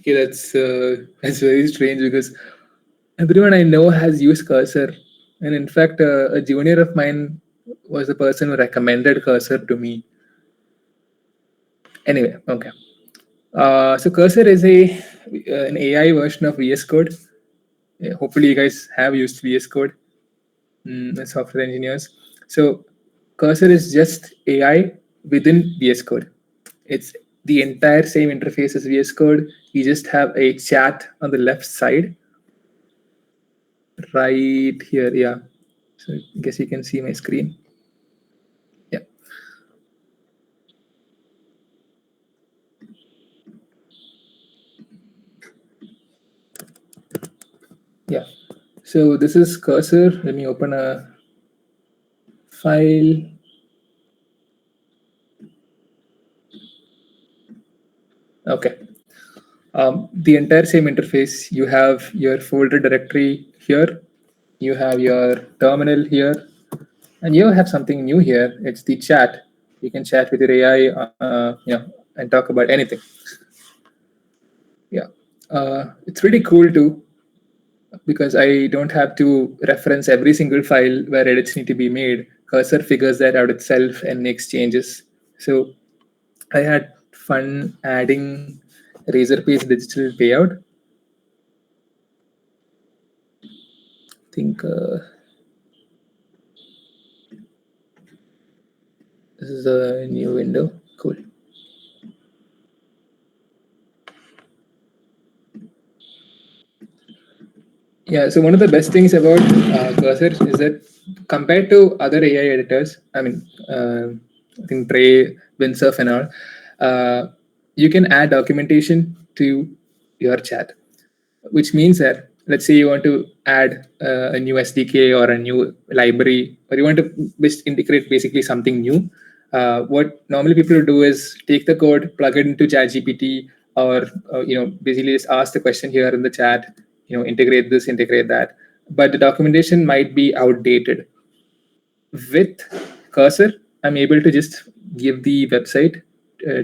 Okay, that's very strange because everyone I know has used Cursor, and in fact, a junior of mine was the person who recommended Cursor to me. Anyway, okay. So Cursor is an AI version of VS Code. Hopefully, you guys have used VS Code as software engineers. So Cursor is just AI within VS Code. It's the entire same interface as VS Code. You just have a chat on the left side, right here. Yeah. So I guess you can see my screen. Yeah. Yeah. So this is Cursor. Let me open a file. Okay. The entire same interface. You have your folder directory here. You have your terminal here, and you have something new here. It's the chat. You can chat with your AI, and talk about anything. Yeah, it's really cool too because I don't have to reference every single file where edits need to be made. Cursor figures that out itself and makes changes. So I had fun adding Razorpay's digital payout. I think this is a new window. Cool. Yeah, so one of the best things about Cursor is that compared to other AI editors, I think Tray, Windsurf, and all, you can add documentation to your chat, which means that let's say you want to add a new SDK or a new library, or you want to just integrate basically something new. What normally people do is take the code, plug it into ChatGPT, or basically just ask the question here in the chat. Integrate this, integrate that. But the documentation might be outdated. With Cursor, I'm able to just give the website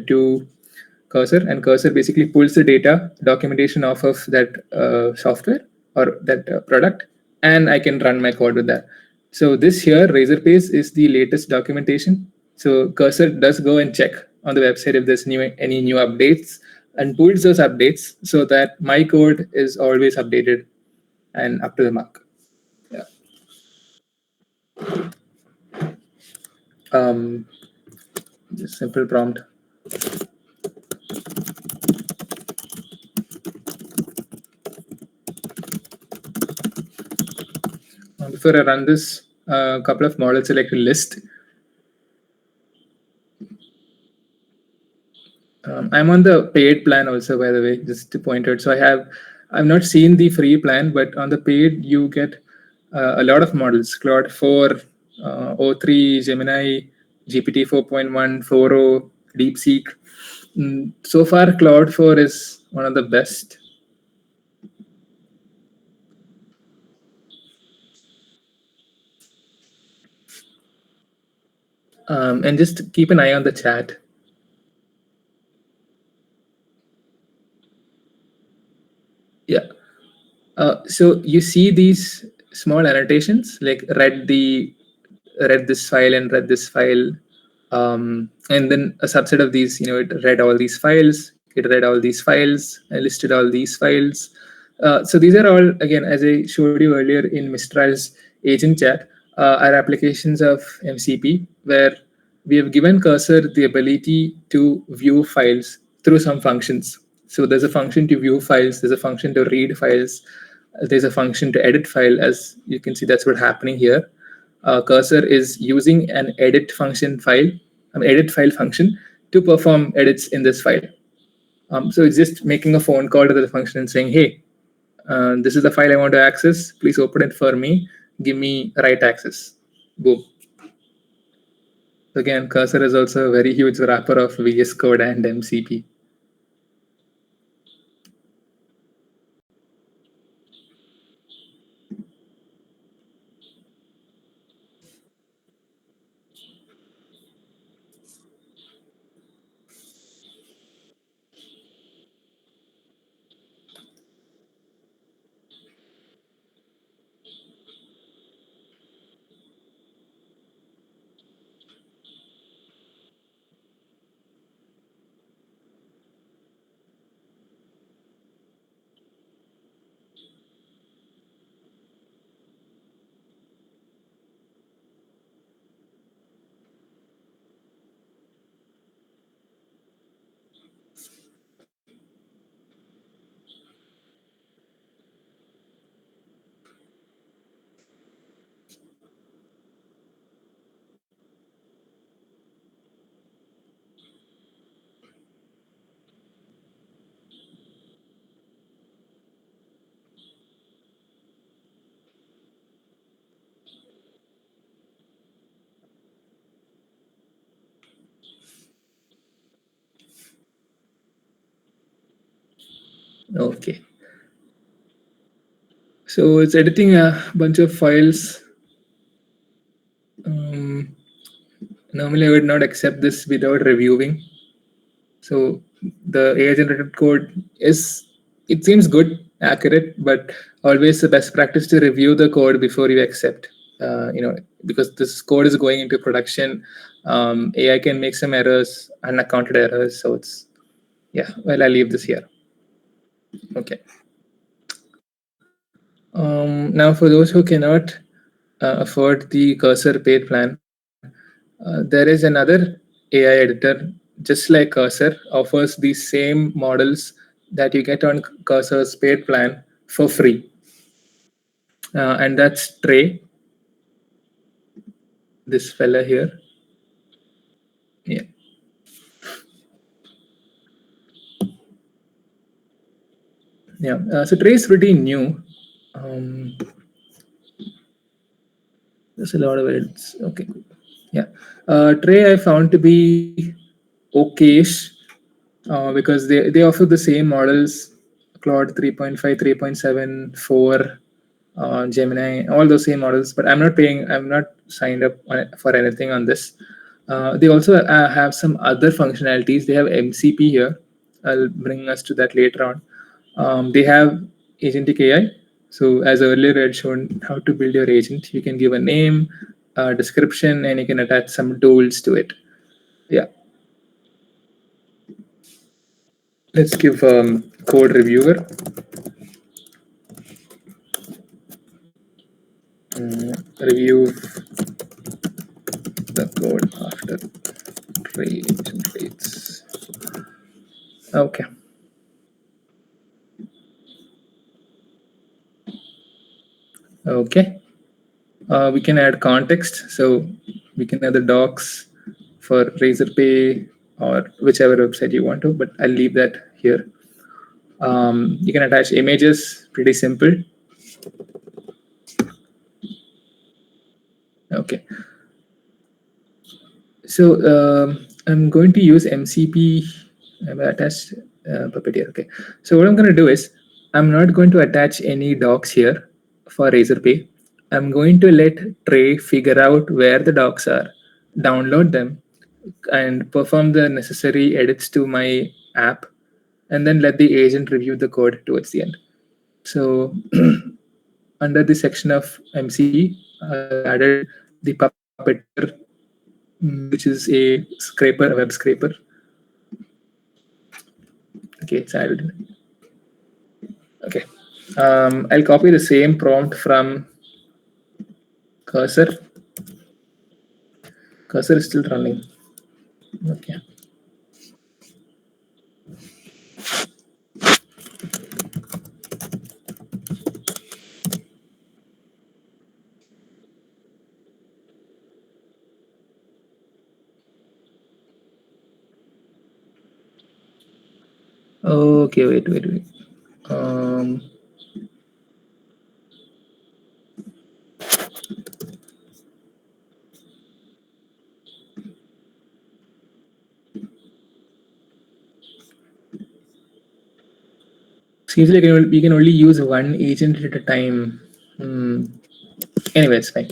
to Cursor, and Cursor basically pulls the data documentation off of that software or that product, and I can run my code with that. So this here, Razorpay, is the latest documentation. So Cursor does go and check on the website if there's any new updates and pulls those updates so that my code is always updated and up to the mark. Yeah. Just simple prompt. Before I run this, a couple of models I like to list. I'm on the paid plan also, by the way, just to point out. So I've not seen the free plan, but on the paid, you get a lot of models: Claude 4, O3, Gemini, GPT 4.1, 4o, DeepSeek. So far, Claude 4 is one of the best. And just keep an eye on the chat. Yeah. So you see these small annotations like read this file and read this file, and then a subset of these, it read all these files, it read all these files, I listed all these files. So these are all, again, as I showed you earlier in Mistral's agent chat, are applications of MCP where we have given Cursor the ability to view files through some functions. So there's a function to view files, there's a function to read files, there's a function to edit file. As you can see, that's what's happening here. Cursor is using an edit function file, an edit file function to perform edits in this file. So it's just making a phone call to the function and saying, hey, this is the file I want to access. Please open it for me. Give me write access. Boom. Again, Cursor is also a very huge wrapper of VS Code and MCP. Okay. So it's editing a bunch of files. Normally, I would not accept this without reviewing. So the AI generated code it seems good, accurate, but always the best practice to review the code before you accept. Because this code is going into production, AI can make some errors, unaccounted errors. So it's, yeah, well, I'll leave this here. Okay. Now, for those who cannot afford the Cursor paid plan, there is another AI editor, just like Cursor, offers the same models that you get on Cursor's paid plan for free. And that's Trey, this fella here. Yeah. Yeah. So Trey is pretty new. There's a lot of edits. Okay. Yeah. Trey I found to be okayish because they offer the same models, Claude 3.5, 3.7, 4, Gemini, all those same models. But I'm not signed up for anything on this. They also have some other functionalities. They have MCP here. I'll bring us to that later on. They have agentic AI. So as earlier I had shown how to build your agent, you can give a name, a description, and you can attach some tools to it. Yeah. Let's give code reviewer. Review the code after traits. Okay. Okay. We can add context. So we can add the docs for Razorpay or whichever website you want to, but I'll leave that here. You can attach images, pretty simple. Okay. So I'm going to use MCP. I've attached Puppeteer. Okay. So what I'm going to do is I'm not going to attach any docs here for Razorpay. I'm going to let Trey figure out where the docs are, download them, and perform the necessary edits to my app, and then let the agent review the code towards the end. So under the section of MCP, I added the Puppeteer, which is a scraper, a web scraper. Okay, it's added. Okay. I'll copy the same prompt from Cursor. Cursor is still running. Okay. Okay, wait. Seems like we can only use one agent at a time. Anyway, it's fine.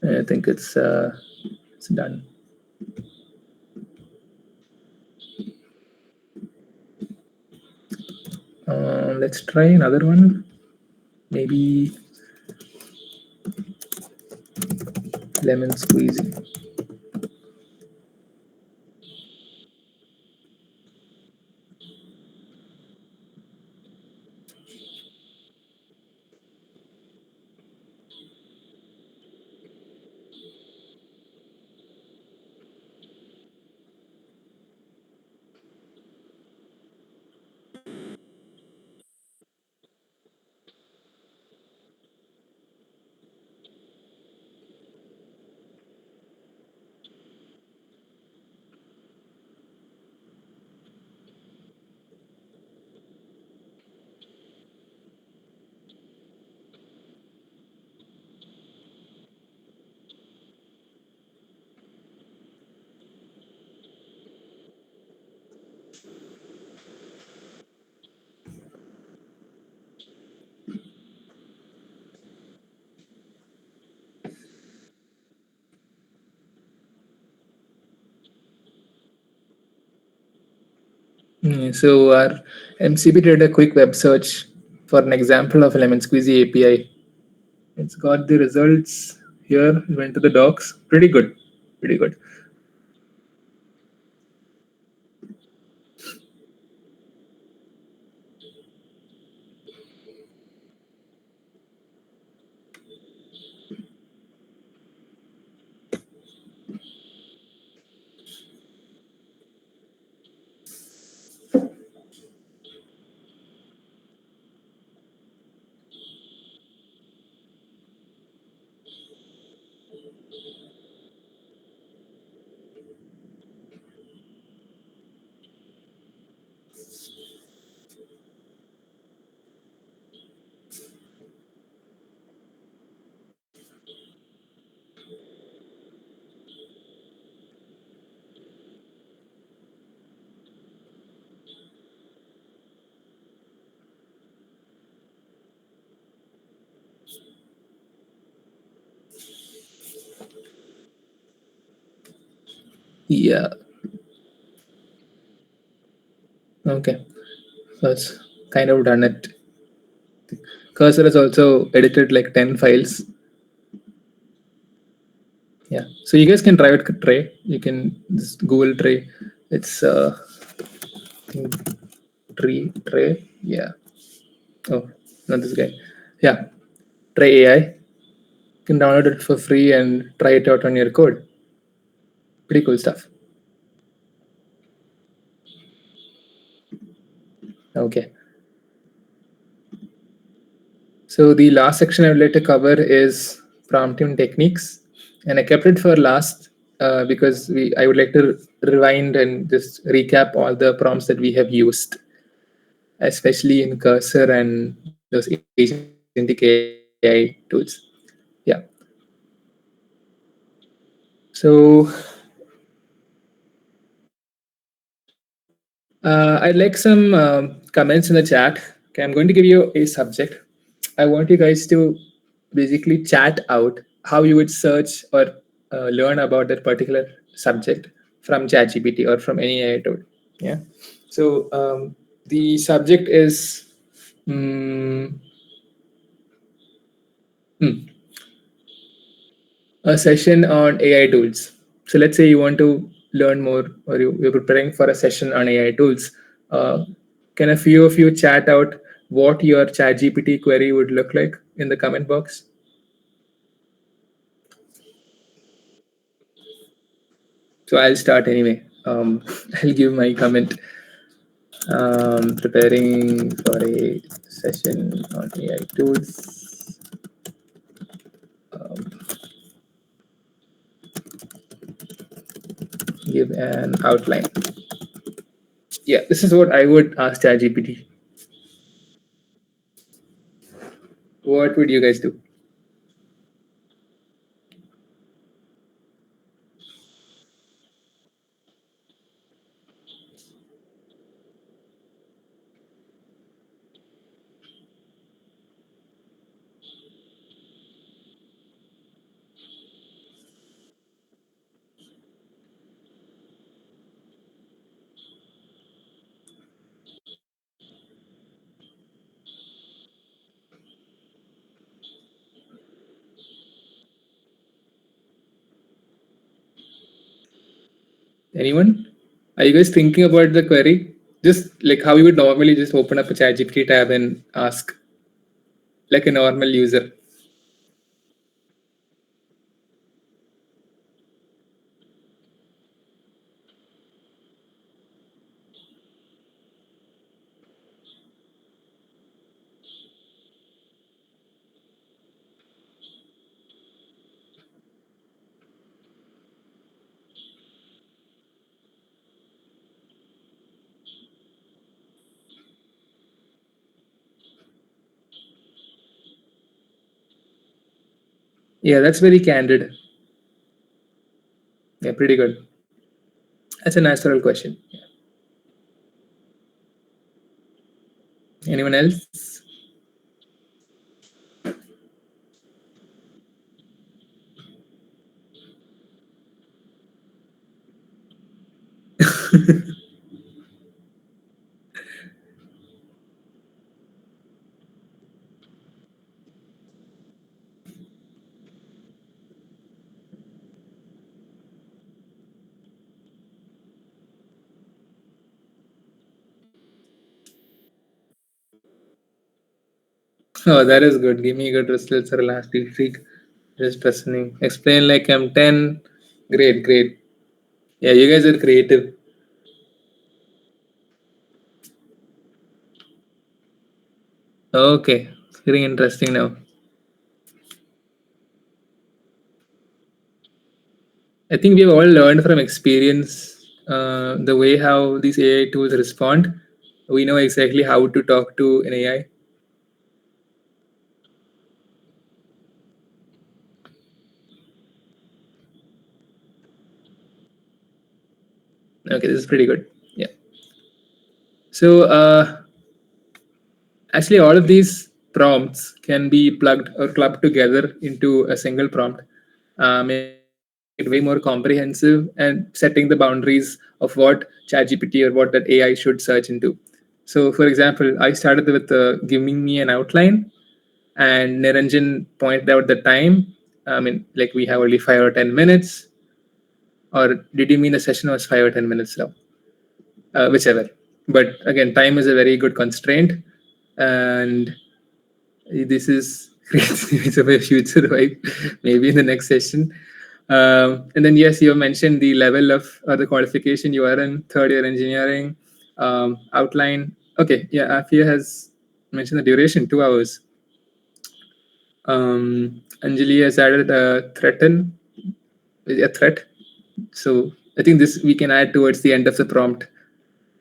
I think it's done. Let's try another one. Maybe lemon squeezy. So our MCP did a quick web search for an example of a lemon squeezy API. It's got the results here. Went to the docs. Pretty good. Pretty good. Yeah. Okay. That's kind of done it. Cursor has also edited like 10 files. Yeah. So you guys can try it. Try. You can just Google try. It's I think try. Yeah. Oh, not this guy. Yeah. Try AI. You can download it for free and try it out on your code. Pretty cool stuff. Okay. So the last section I would like to cover is prompting techniques, and I kept it for last because I would like to rewind and just recap all the prompts that we have used, especially in Cursor and those agentic AI tools. Yeah. So I'd like some comments in the chat. Okay, I'm going to give you a subject. I want you guys to basically chat out how you would search or learn about that particular subject from ChatGPT or from any AI tool. Yeah. So the subject is mm, a session on AI tools. So let's say you want to learn more, or you're preparing for a session on AI tools. Uh, can a few of you chat out what your ChatGPT query would look like in the comment box? So I'll start anyway. I'll give my comment. Preparing for a session on AI tools. Give an outline. Yeah, this is what I would ask ChatGPT. What would you guys do? Anyone? Are you guys thinking about the query? Just like how you would normally just open up a ChatGPT tab and ask, like a normal user. Yeah, that's very candid. Yeah, pretty good. That's a natural question. Anyone else? Oh, that is good. Give me good results for last week. Just listening. Explain like I'm 10. Great, great. Yeah, you guys are creative. Okay, it's getting interesting now. I think we've all learned from experience the way how these AI tools respond. We know exactly how to talk to an AI. Okay, this is pretty good. Yeah. So actually, all of these prompts can be plugged or clubbed together into a single prompt, making it way more comprehensive and setting the boundaries of what ChatGPT or what that AI should search into. So, for example, I started with giving me an outline, and Niranjan pointed out the time. I mean, like we have only 5 or 10 minutes, or did you mean the session was 5 or 10 minutes now? Whichever. But again, time is a very good constraint, and this is creates of a future right maybe in the next session. And then yes, you mentioned the level of or the qualification you are in, third year engineering. Outline. Okay, yeah, Afia has mentioned the duration, 2 hours. Anjali has added a threat. So I think this we can add towards the end of the prompt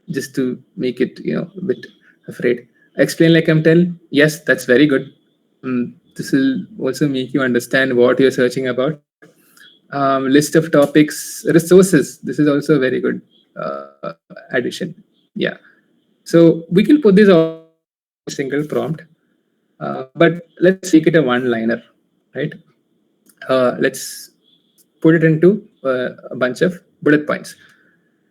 just to make it a bit afraid. Explain like I'm 10. Yes, that's very good. This will also make you understand what you're searching about. List of topics, resources. This is also a very good addition. Yeah. So we can put this all in a single prompt, but let's make it a one-liner, right? Let's put it into a bunch of bullet points.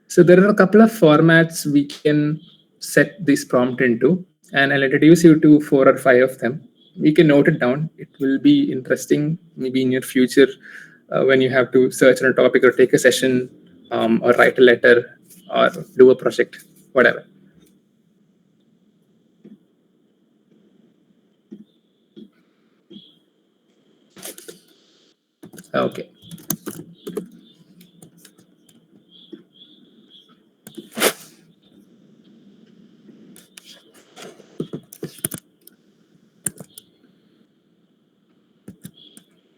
So there are a couple of formats we can set this prompt into, and I'll introduce you to 4 or 5 of them. We can note it down. It will be interesting maybe in your future when you have to search on a topic or take a session or write a letter or do a project, whatever. Okay.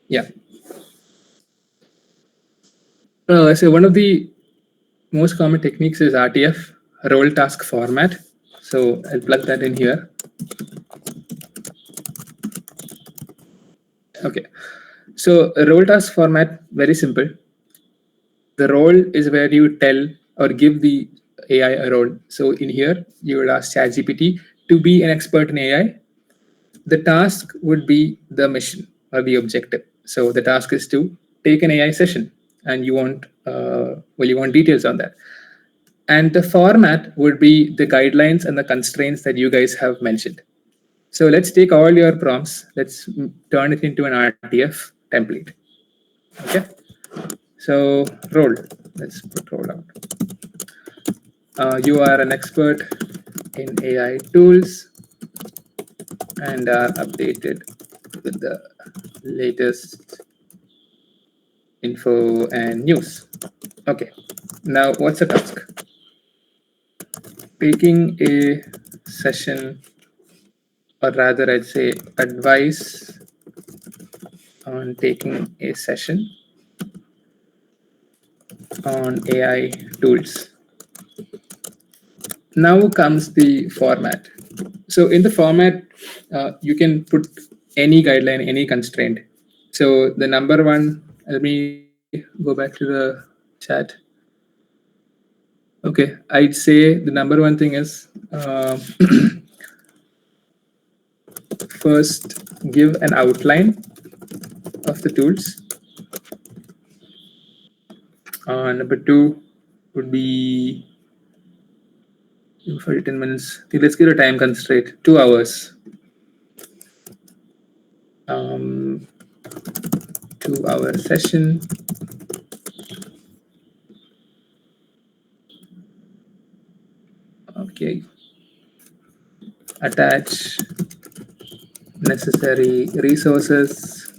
Yeah. So one of the most common techniques is RTF, role task format. So I'll plug that in here. Okay. So a role task format, very simple. The role is where you tell or give the AI a role. So in here, you will ask ChatGPT to be an expert in AI. The task would be the mission or the objective. So the task is to take an AI session, and you want you want details on that. And the format would be the guidelines and the constraints that you guys have mentioned. So let's take all your prompts. Let's turn it into an RTF template. Okay. So role. Let's put role out. You are an expert in AI tools and are updated with the latest info and news. Okay. Now, what's the task? Taking a session, or rather, I'd say advice on taking a session on AI tools. Now comes the format. So in the format, you can put any guideline, any constraint. So the number one, let me go back to the chat. Okay, I'd say the number one thing is first give an outline of the tools. Number two would be for 10 minutes. Let's give a time constraint, 2 hours. 2 hour session. Okay. Attach necessary resources.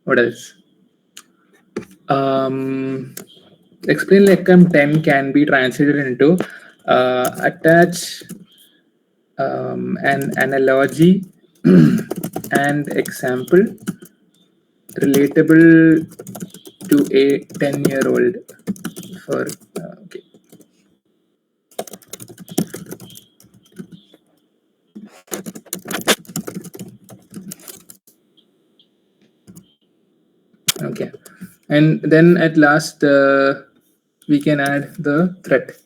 What else? Explain Lecom 10 can be translated into attach an analogy and example relatable to a 10-year-old for okay. Okay, and then at last we can add the threat.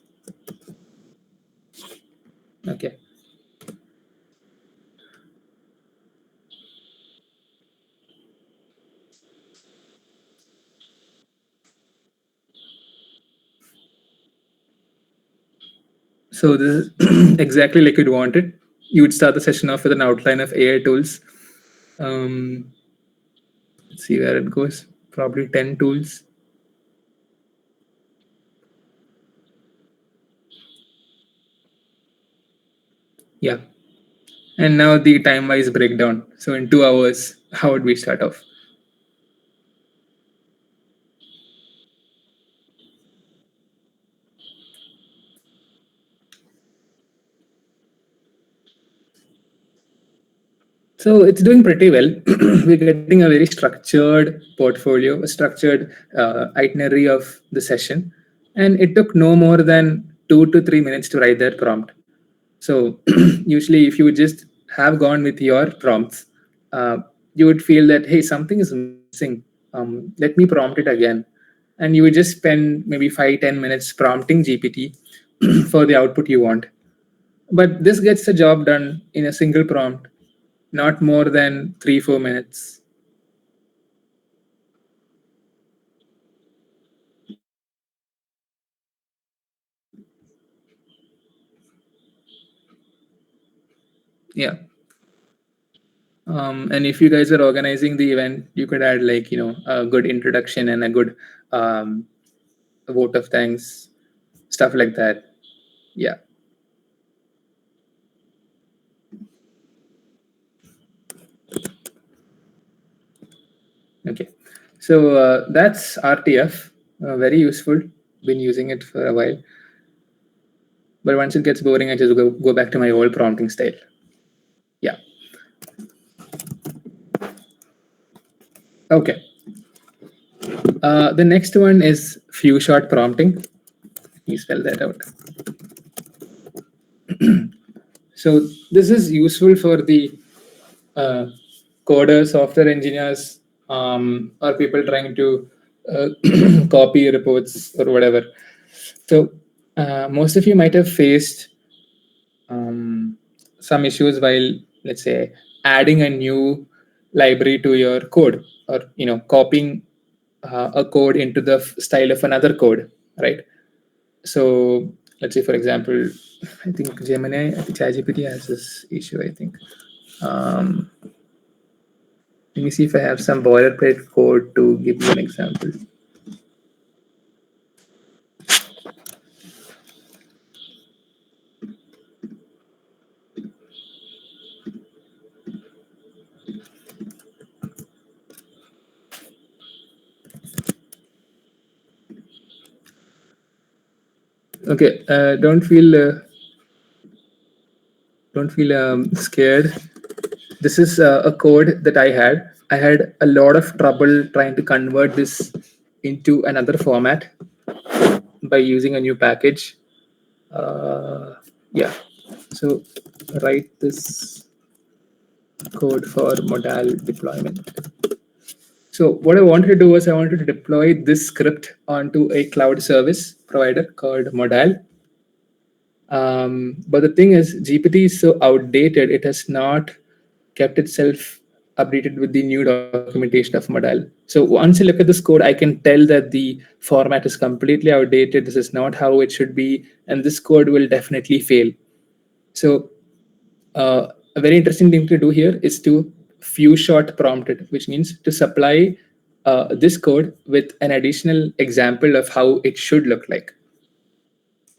Okay. So this is exactly like you'd want it. You would start the session off with an outline of AI tools. Let's see where it goes. Probably 10 tools. Yeah. And now the time-wise breakdown. So in 2 hours, how would we start off? So it's doing pretty well. We're getting a very structured portfolio, a structured itinerary of the session. And it took no more than 2 to 3 minutes to write that prompt. So usually if you would just have gone with your prompts, you would feel that, hey, something is missing. Let me prompt it again. And you would just spend maybe 5-10 minutes prompting GPT. for the output you want. But this gets the job done in a single prompt, not more than 3-4 minutes. Yeah. And if you guys are organizing the event, you could add like, a good introduction and a good vote of thanks, stuff like that. Yeah. Okay. So that's RTF. Very useful. Been using it for a while. But once it gets boring, I just go back to my old prompting style. Yeah. Okay. The next one is few shot prompting. Let me spell that out. So this is useful for the coders, software engineers, or people trying to copy reports or whatever. So most of you might have faced some issues while, let's say, adding a new library to your code, or copying a code into the style of another code, right? So let's say, for example, I think Gemini, I think ChatGPT has this issue, I think. Let me see if I have some boilerplate code to give you an example. Okay, don't feel scared. This is a code that I had. I had a lot of trouble trying to convert this into another format by using a new package. Yeah, so write this code for modal deployment. So what I wanted to do was I wanted to deploy this script onto a cloud service provider called Modal. But the thing is, GPT is so outdated, it has not kept itself updated with the new documentation of Modal. So once you look at this code, I can tell that the format is completely outdated. This is not how it should be, and this code will definitely fail. So a very interesting thing to do here is to few shot prompt it, which means to supply this code with an additional example of how it should look like.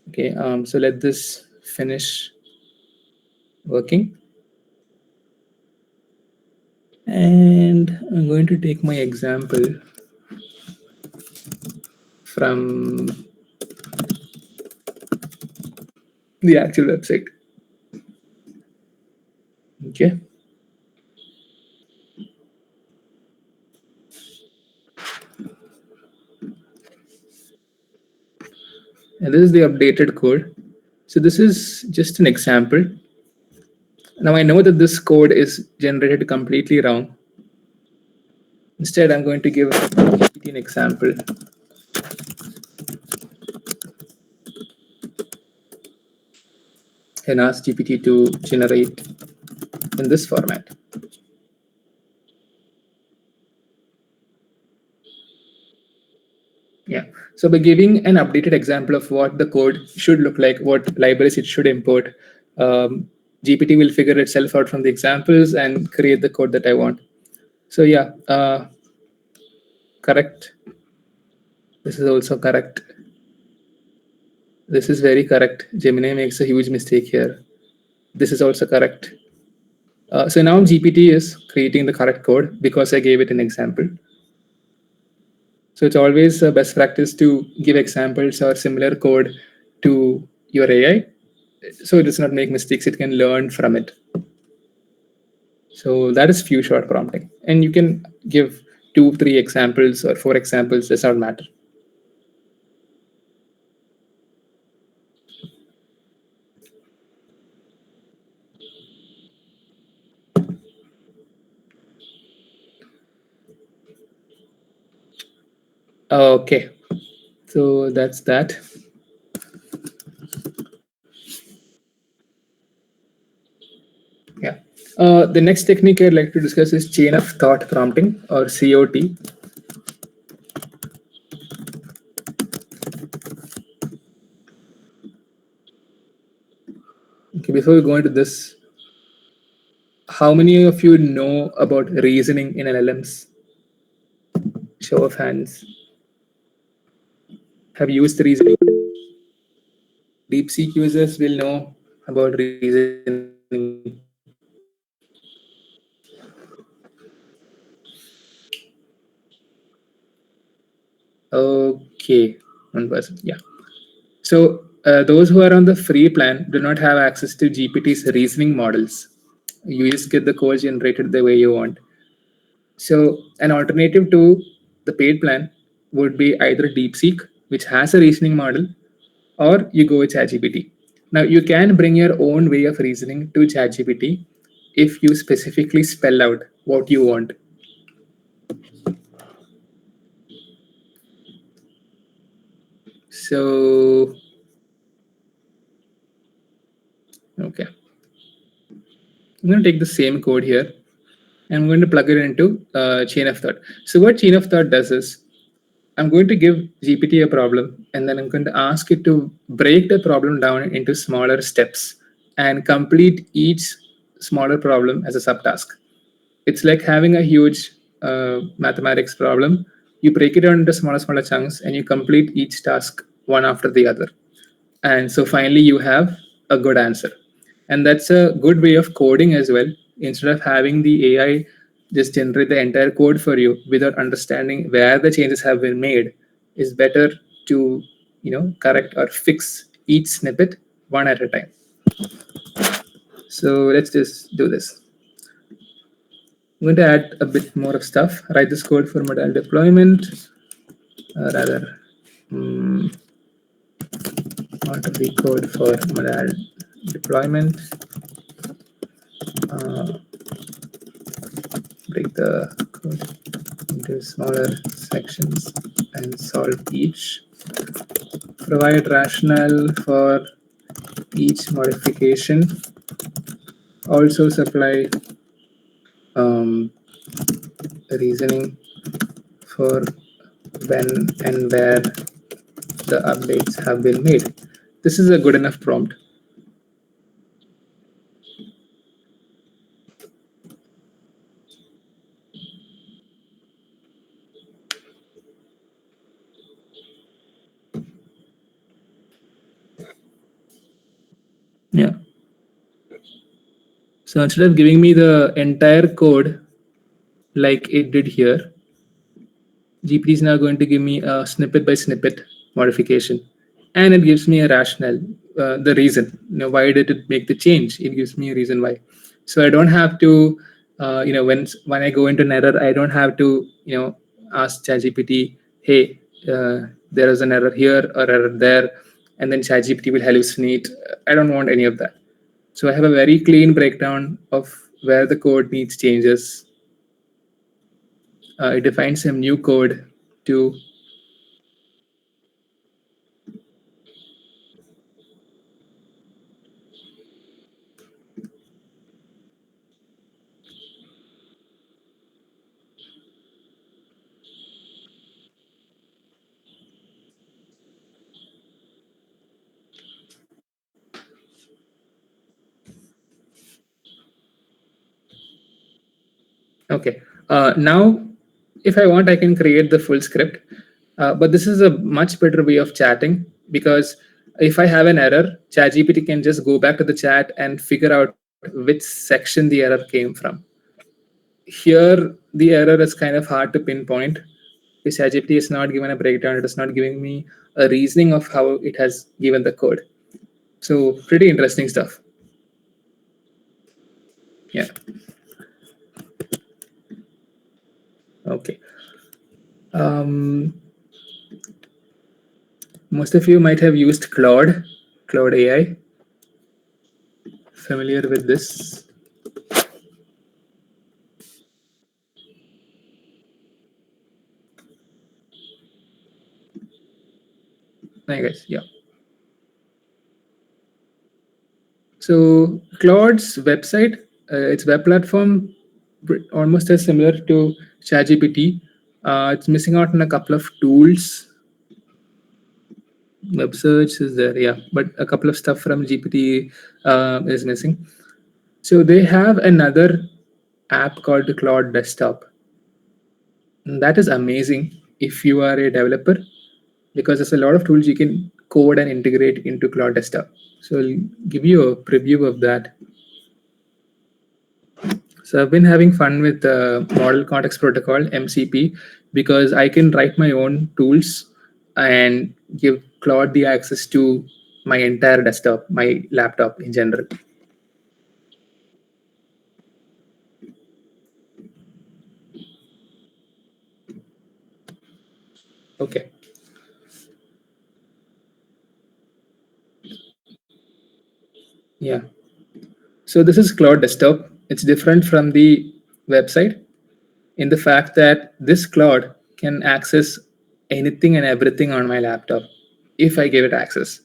Okay, so let this finish working. And I'm going to take my example from the actual website. Okay. And this is the updated code. So this is just an example. Now I know that this code is generated completely wrong. Instead, I'm going to give an example. And ask GPT to generate in this format. Yeah. So by giving an updated example of what the code should look like, what libraries it should import, GPT will figure itself out from the examples and create the code that I want. So yeah, correct. This is also correct. This is very correct. Gemini makes a huge mistake here. This is also correct. So now GPT is creating the correct code because I gave it an example. So it's always a best practice to give examples or similar code to your AI, so it does not make mistakes. It can learn from it. So that is few shot prompting, and you can give 2, 3 examples or 4 examples. Does not matter. Okay, so that's that. Yeah. The next technique I'd like to discuss is chain of thought prompting, or COT. Okay, before we go into this, how many of you know about reasoning in LLMs? Show of hands. Have used reasoning? DeepSeek users will know about reasoning. Okay, one person. Yeah. So those who are on the free plan do not have access to GPT's reasoning models. You just get the code generated the way you want. So an alternative to the paid plan would be either DeepSeek, which has a reasoning model, or you go with ChatGPT. Now you can bring your own way of reasoning to ChatGPT if you specifically spell out what you want. So, okay, I'm going to take the same code here. I'm going to plug it into chain of thought. So what chain of thought does is, I'm going to give GPT a problem, and then I'm going to ask it to break the problem down into smaller steps and complete each smaller problem as a subtask. It's like having a huge mathematics problem. You break it down into smaller chunks, and you complete each task one after the other. And so finally, you have a good answer. And that's a good way of coding as well. Instead of having the AI just generate the entire code for you without understanding where the changes have been made, is better to correct or fix each snippet one at a time. So let's just do this. I'm going to add a bit more of stuff. Write this code for modal deployment. Rather, what the code for modal deployment. Break the code into smaller sections and solve each. Provide rationale for each modification. Also supply reasoning for when and where the updates have been made. This is a good enough prompt. Yeah. So instead of giving me the entire code like it did here, GPT is now going to give me a snippet by snippet modification, and it gives me a rationale, the reason. Why did it make the change? It gives me a reason why. So I don't have to, when I go into an error, I don't have to, ask ChatGPT, hey, there is an error here or error there, and then ChatGPT will hallucinate. I don't want any of that. So I have a very clean breakdown of where the code needs changes. It defines some new code to Okay. Now, if I want, I can create the full script. But this is a much better way of chatting, because if I have an error, ChatGPT can just go back to the chat and figure out which section the error came from. Here, the error is kind of hard to pinpoint, because ChatGPT is not given a breakdown. It is not giving me a reasoning of how it has given the code. So pretty interesting stuff. Yeah. Okay. Most of you might have used Claude AI. Familiar with this? I guess, yeah. So Claude's website its web platform almost as similar to ChatGPT. It's missing out on a couple of tools. Web search is there, yeah, but a couple of stuff from GPT is missing. So they have another app called Claude Desktop. And that is amazing if you are a developer, because there's a lot of tools you can code and integrate into Claude Desktop. So I'll give you a preview of that. So I've been having fun with the Model Context Protocol, MCP, because I can write my own tools and give Claude the access to my entire desktop, my laptop in general. Okay. Yeah. So this is Claude Desktop. It's different from the website in the fact that this Claude can access anything and everything on my laptop if I give it access.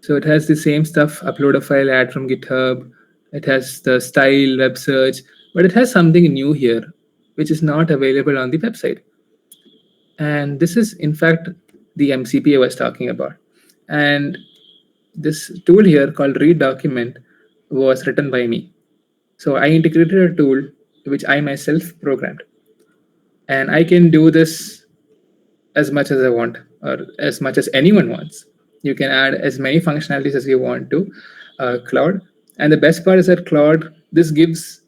So it has the same stuff, upload a file, add from GitHub. It has the style, web search, but it has something new here, which is not available on the website. And this is, in fact, the MCP I was talking about. And this tool here called Read Document was written by me. So I integrated a tool which I myself programmed. And I can do this as much as I want, or as much as anyone wants. You can add as many functionalities as you want to Claude. And the best part is that Claude, this gives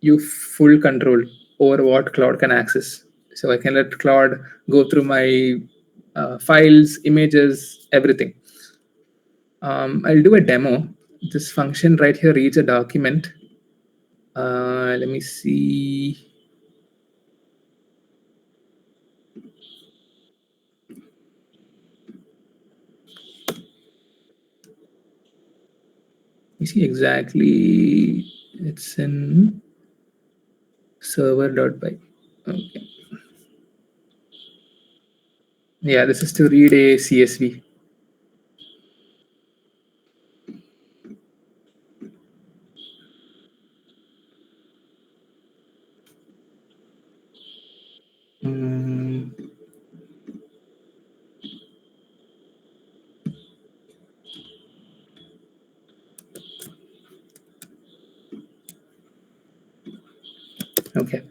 you full control over what Claude can access. So I can let Claude go through my files, images, everything. I'll do a demo. This function right here reads a document. Let me see. You see exactly, it's in server.py. Okay. Yeah, this is to read a CSV. Mm. Okay.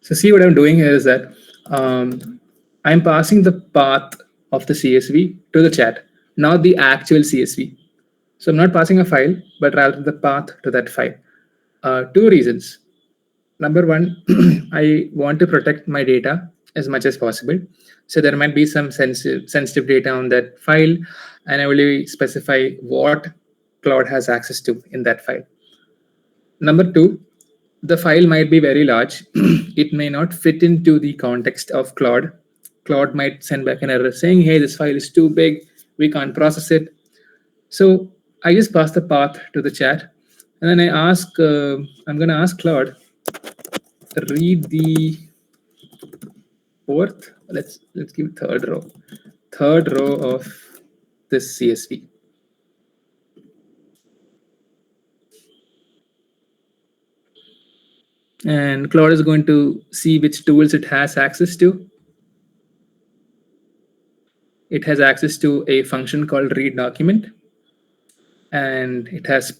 So see what I'm doing here is that I'm passing the path of the CSV to the chat, not the actual CSV. So I'm not passing a file, but rather the path to that file. Two reasons. Number one, I want to protect my data as much as possible. So there might be some sensitive data on that file, and I will specify what Claude has access to in that file. Number two, the file might be very large. It may not fit into the context of Claude. Claude might send back an error saying, hey, this file is too big, we can't process it. So I just pass the path to the chat, and then I ask, I'm going to ask Claude, read the fourth, let's give third row of this CSV. And Claude is going to see which tools it has access to. It has access to a function called read document, and it has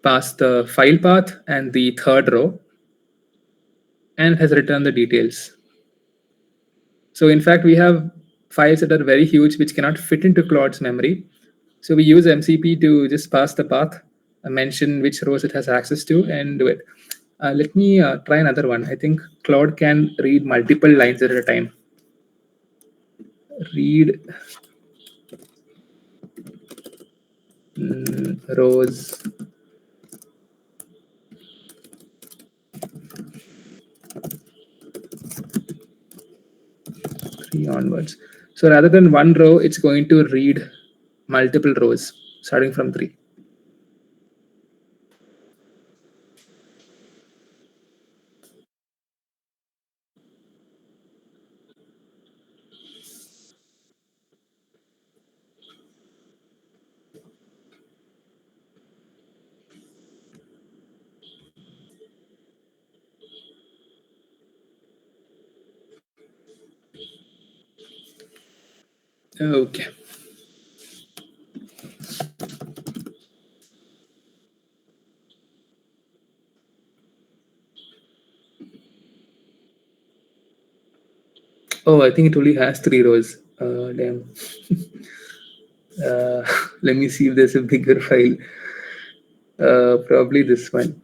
passed the file path and the third row, and it has returned the details. So in fact, we have files that are very huge, which cannot fit into Claude's memory. So we use MCP to just pass the path, mention which rows it has access to, and do it. Let me try another one. I think Claude can read multiple lines at a time. Read rows. Three onwards. So rather than one row, it's going to read multiple rows starting from 3. Okay. Oh, I think it only has 3 rows. Damn. uh, let me see if there's a bigger file. Probably this one.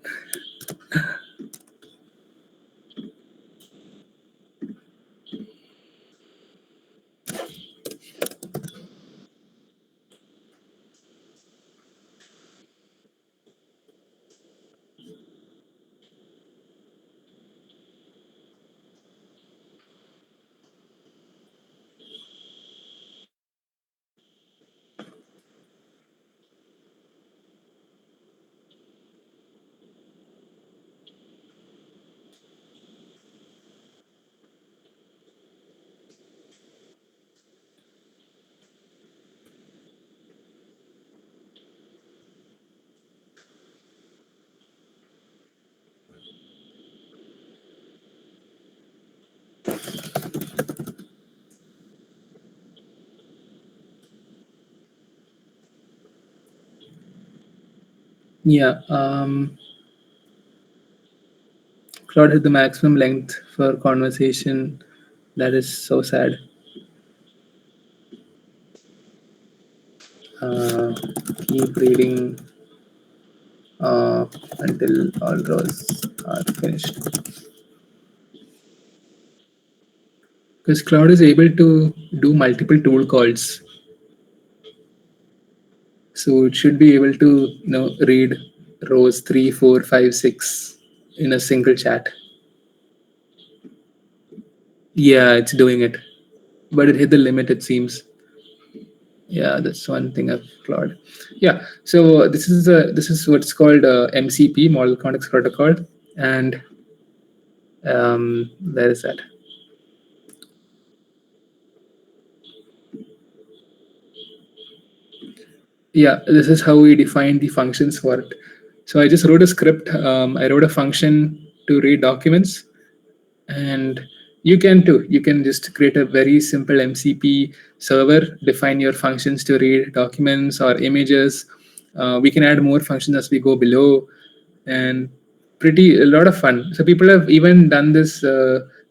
Yeah. Claude had the maximum length for conversation. That is so sad. Uh, Keep reading until all rows are finished. Because Claude is able to do multiple tool calls, so it should be able to read rows 3, 4, 5, 6 in a single chat. Yeah, it's doing it, but it hit the limit, it seems. Yeah, that's one thing of Claude. Yeah, so this is what's called MCP, Model Context Protocol, and there is that. Yeah, this is how we define the functions for it. So I just wrote a script. I wrote a function to read documents, and you can too. You can just create a very simple MCP server, define your functions to read documents or images. We can add more functions as we go below, and a lot of fun. So people have even done this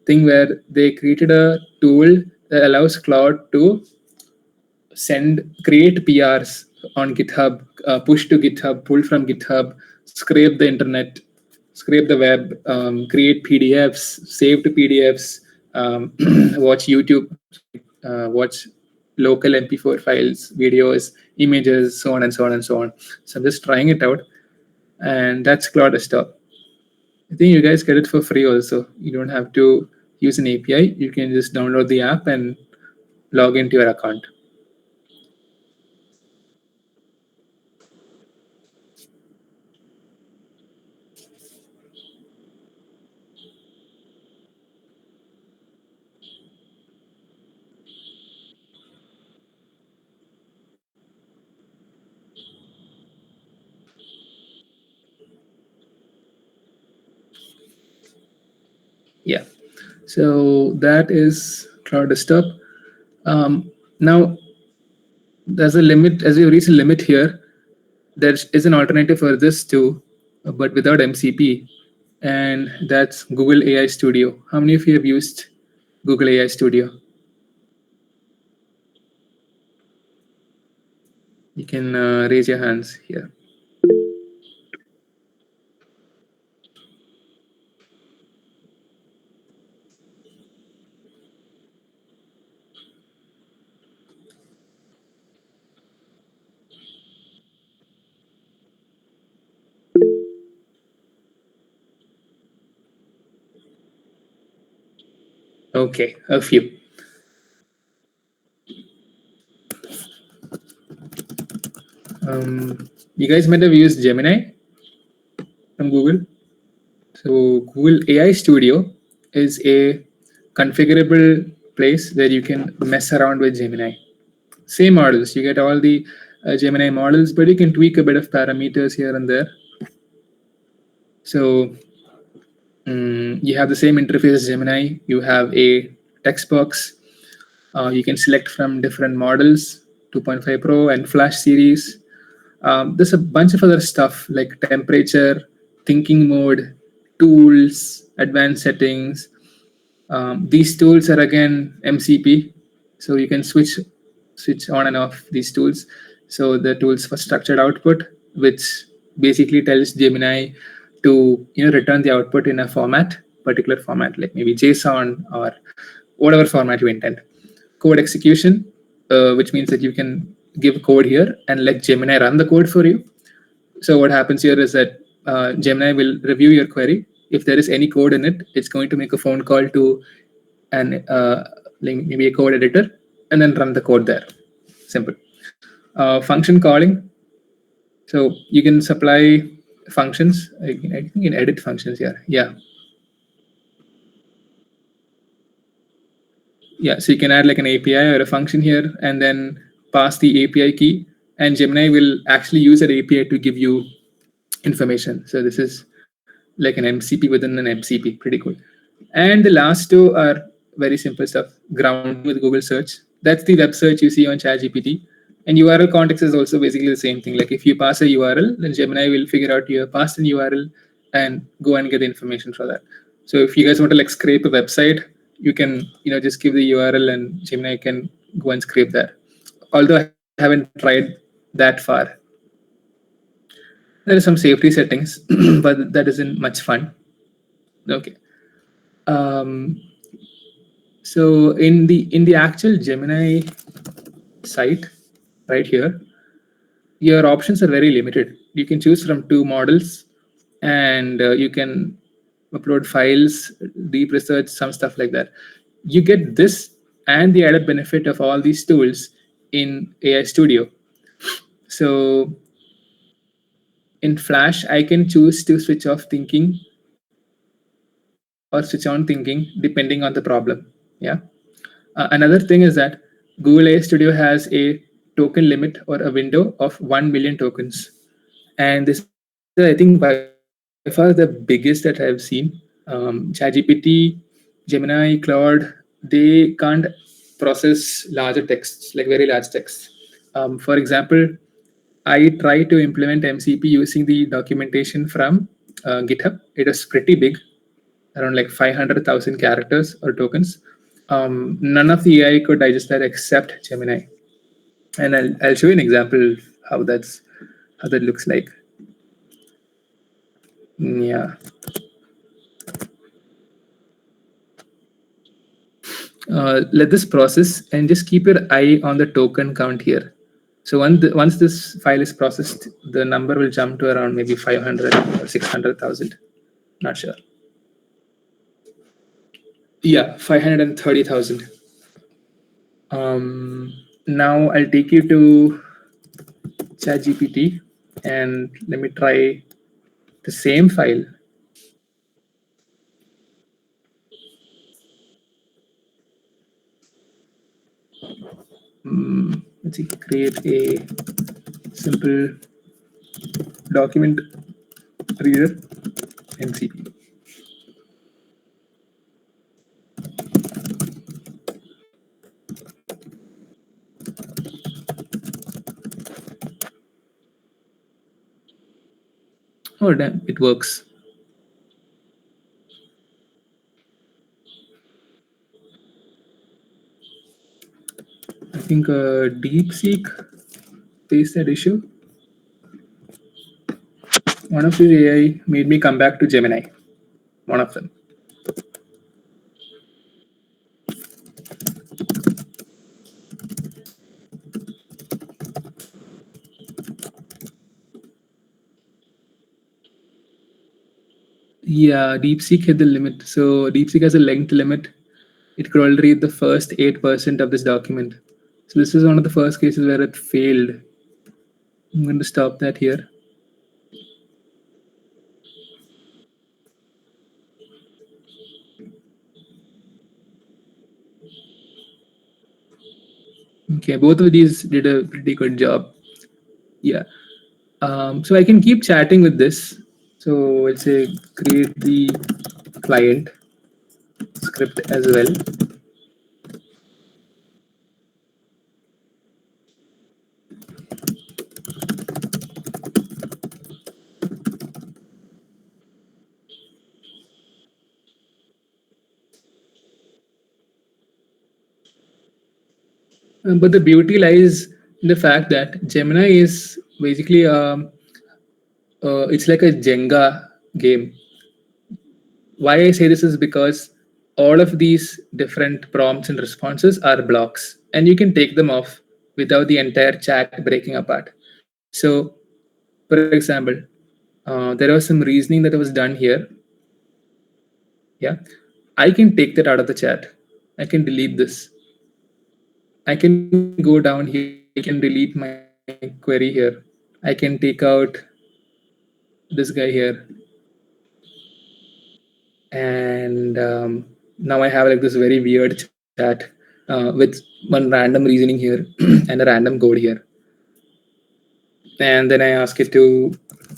thing where they created a tool that allows Claude to create PRs on GitHub, push to GitHub, pull from GitHub, scrape the internet, scrape the web, create PDFs, save to PDFs, watch YouTube, watch local MP4 files, videos, images, so on and so on and so on. So I'm just trying it out, and that's Claude Desktop. I think you guys get it for free also. You don't have to use an API. You can just download the app and log into your account. Yeah. So that is Cloud Desktop. Now, there's a limit, as we reach a limit here, there is an alternative for this too, but without MCP, and that's Google AI Studio. How many of you have used Google AI Studio? You can raise your hands here. Okay, a few. You guys might have used Gemini from Google. So Google AI Studio is a configurable place where you can mess around with Gemini. Same models, you get all the Gemini models, but you can tweak a bit of parameters here and there. So you have the same interface as Gemini. You have a text box. You can select from different models, 2.5 Pro and Flash series. There's a bunch of other stuff like temperature, thinking mode, tools, advanced settings. These tools are again MCP, so you can switch on and off these tools. So the tools for structured output, which basically tells Gemini to return the output in a particular format, like maybe JSON or whatever format you intend. Code execution, which means that you can give code here and let Gemini run the code for you. So what happens here is that Gemini will review your query. If there is any code in it, it's going to make a phone call to maybe a code editor and then run the code there. Simple. Function calling. So you can supply functions. I think you can edit functions here. Yeah. So you can add like an API or a function here and then pass the API key, and Gemini will actually use that API to give you information. So this is like an MCP within an MCP. Pretty cool. And the last two are very simple stuff. Grounding with Google search. That's the web search you see on ChatGPT. And URL context is also basically the same thing. Like if you pass a URL, then Gemini will figure out your past an URL and go and get the information for that. So if you guys want to like scrape a website, you can just give the URL and Gemini can go and scrape that. Although I haven't tried that far. There are some safety settings, but that isn't much fun. Okay. So in the actual Gemini site right here, your options are very limited. You can choose from 2 models, and you can upload files, deep research, some stuff like that. You get this and the added benefit of all these tools in AI Studio. So in Flash, I can choose to switch off thinking or switch on thinking depending on the problem. Yeah. Another thing is that Google AI Studio has a token limit or a window of 1 million tokens. And this is, I think, by far the biggest that I've seen. ChatGPT, Gemini, Claude, they can't process larger texts, like very large texts. For example, I tried to implement MCP using the documentation from GitHub. It was pretty big, around like 500,000 characters or tokens. None of the AI could digest that except Gemini. And I'll show you an example how that looks like. Yeah. Let this process and just keep your eye on the token count here. So once this file is processed, the number will jump to around maybe 500 or 600,000. Not sure. Yeah, 530,000. Now I'll take you to ChatGPT and let me try the same file. Let's see, create a simple document reader, MCP. Oh damn, it works. I think DeepSeek faced that issue. One of the AI made me come back to Gemini. One of them. Yeah, DeepSeek hit the limit. So DeepSeek has a length limit. It could only read the first 8% of this document. So this is one of the first cases where it failed. I'm going to stop that here. Okay, both of these did a pretty good job. Yeah. So I can keep chatting with this. So let's say create the client script as well. But the beauty lies in the fact that Gemini is basically it's like a Jenga game. Why I say this is because all of these different prompts and responses are blocks, and you can take them off without the entire chat breaking apart. So, for example, there was some reasoning that was done here. Yeah, I can take that out of the chat. I can delete this. I can go down here. I can delete my query here. I can take out this guy here, and now I have like this very weird chat with one random reasoning here and a random code here, and then I ask it to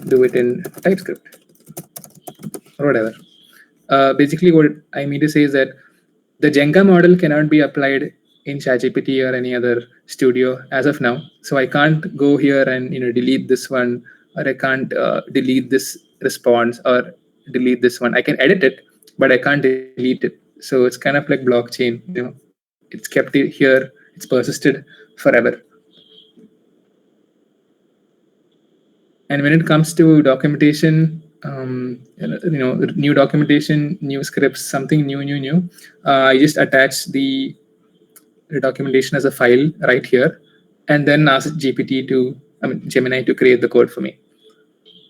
do it in TypeScript or whatever. Basically, what I mean to say is that the Jenga model cannot be applied in ChatGPT or any other studio as of now. So I can't go here and delete this one, or I can't delete this response or delete this one. I can edit it, but I can't delete it. So it's kind of like blockchain. It's kept it here. It's persisted forever. And when it comes to documentation, new documentation, new scripts, something new, I just attach the documentation as a file right here, and then ask Gemini to create the code for me.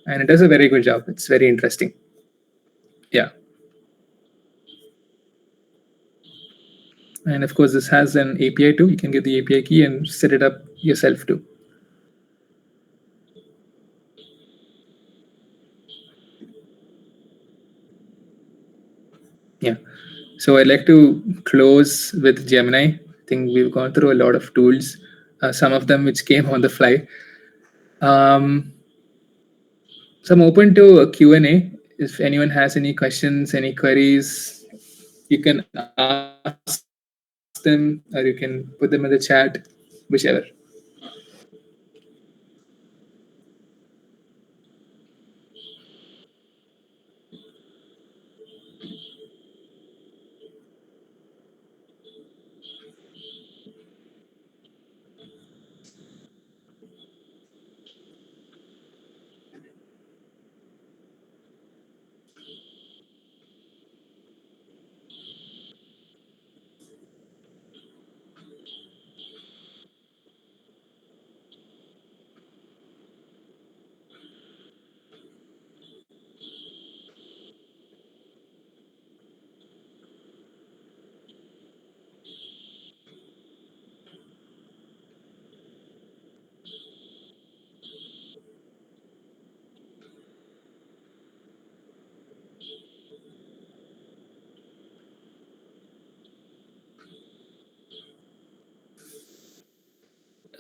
And it does a very good job. It's very interesting. Yeah. And of course, this has an API too. You can get the API key and set it up yourself too. Yeah. So I'd like to close with Gemini. I think we've gone through a lot of tools, some of them which came on the fly. So I'm open to a Q&A. If anyone has any questions, any queries, you can ask them or you can put them in the chat, whichever.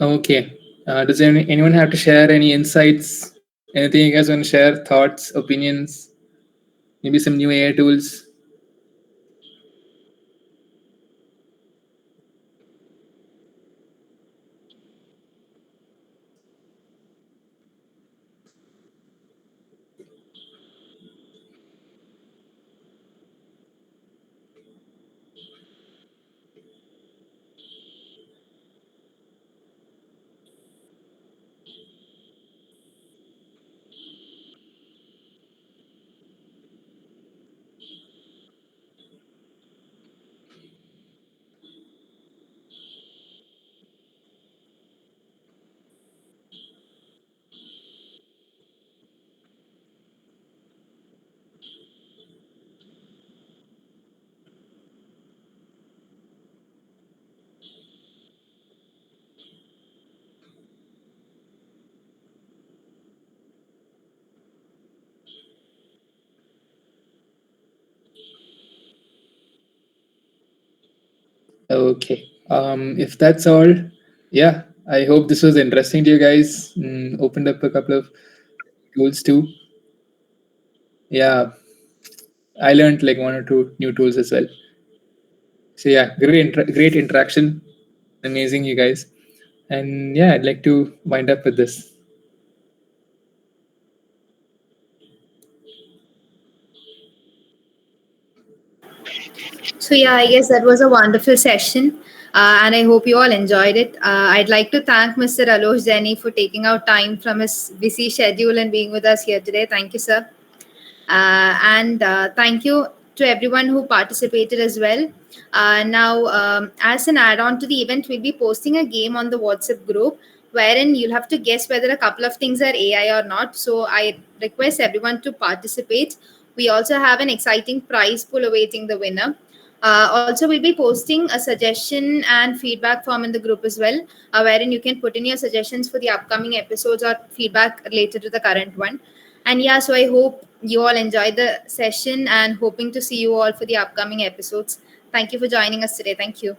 Okay. Does anyone have to share any insights? Anything you guys want to share? Thoughts, opinions, maybe some new AI tools? Okay. If that's all, yeah, I hope this was interesting to you guys. Opened up a couple of tools too. Yeah, I learned like one or two new tools as well. So yeah, great interaction. Amazing, you guys. And yeah, I'd like to wind up with this. So yeah, I guess that was a wonderful session. and I hope you all enjoyed it. I'd like to thank Mr. Alosh Zaini for taking out time from his busy schedule and being with us here today. Thank you, sir. And thank you to everyone who participated as well. Now, as an add on to the event, we'll be posting a game on the WhatsApp group wherein you'll have to guess whether a couple of things are AI or not. So, I request everyone to participate. We also have an exciting prize pool awaiting the winner. Also, we'll be posting a suggestion and feedback form in the group as well, wherein you can put in your suggestions for the upcoming episodes or feedback related to the current one. And yeah, so I hope you all enjoyed the session and hoping to see you all for the upcoming episodes. Thank you for joining us today. Thank you.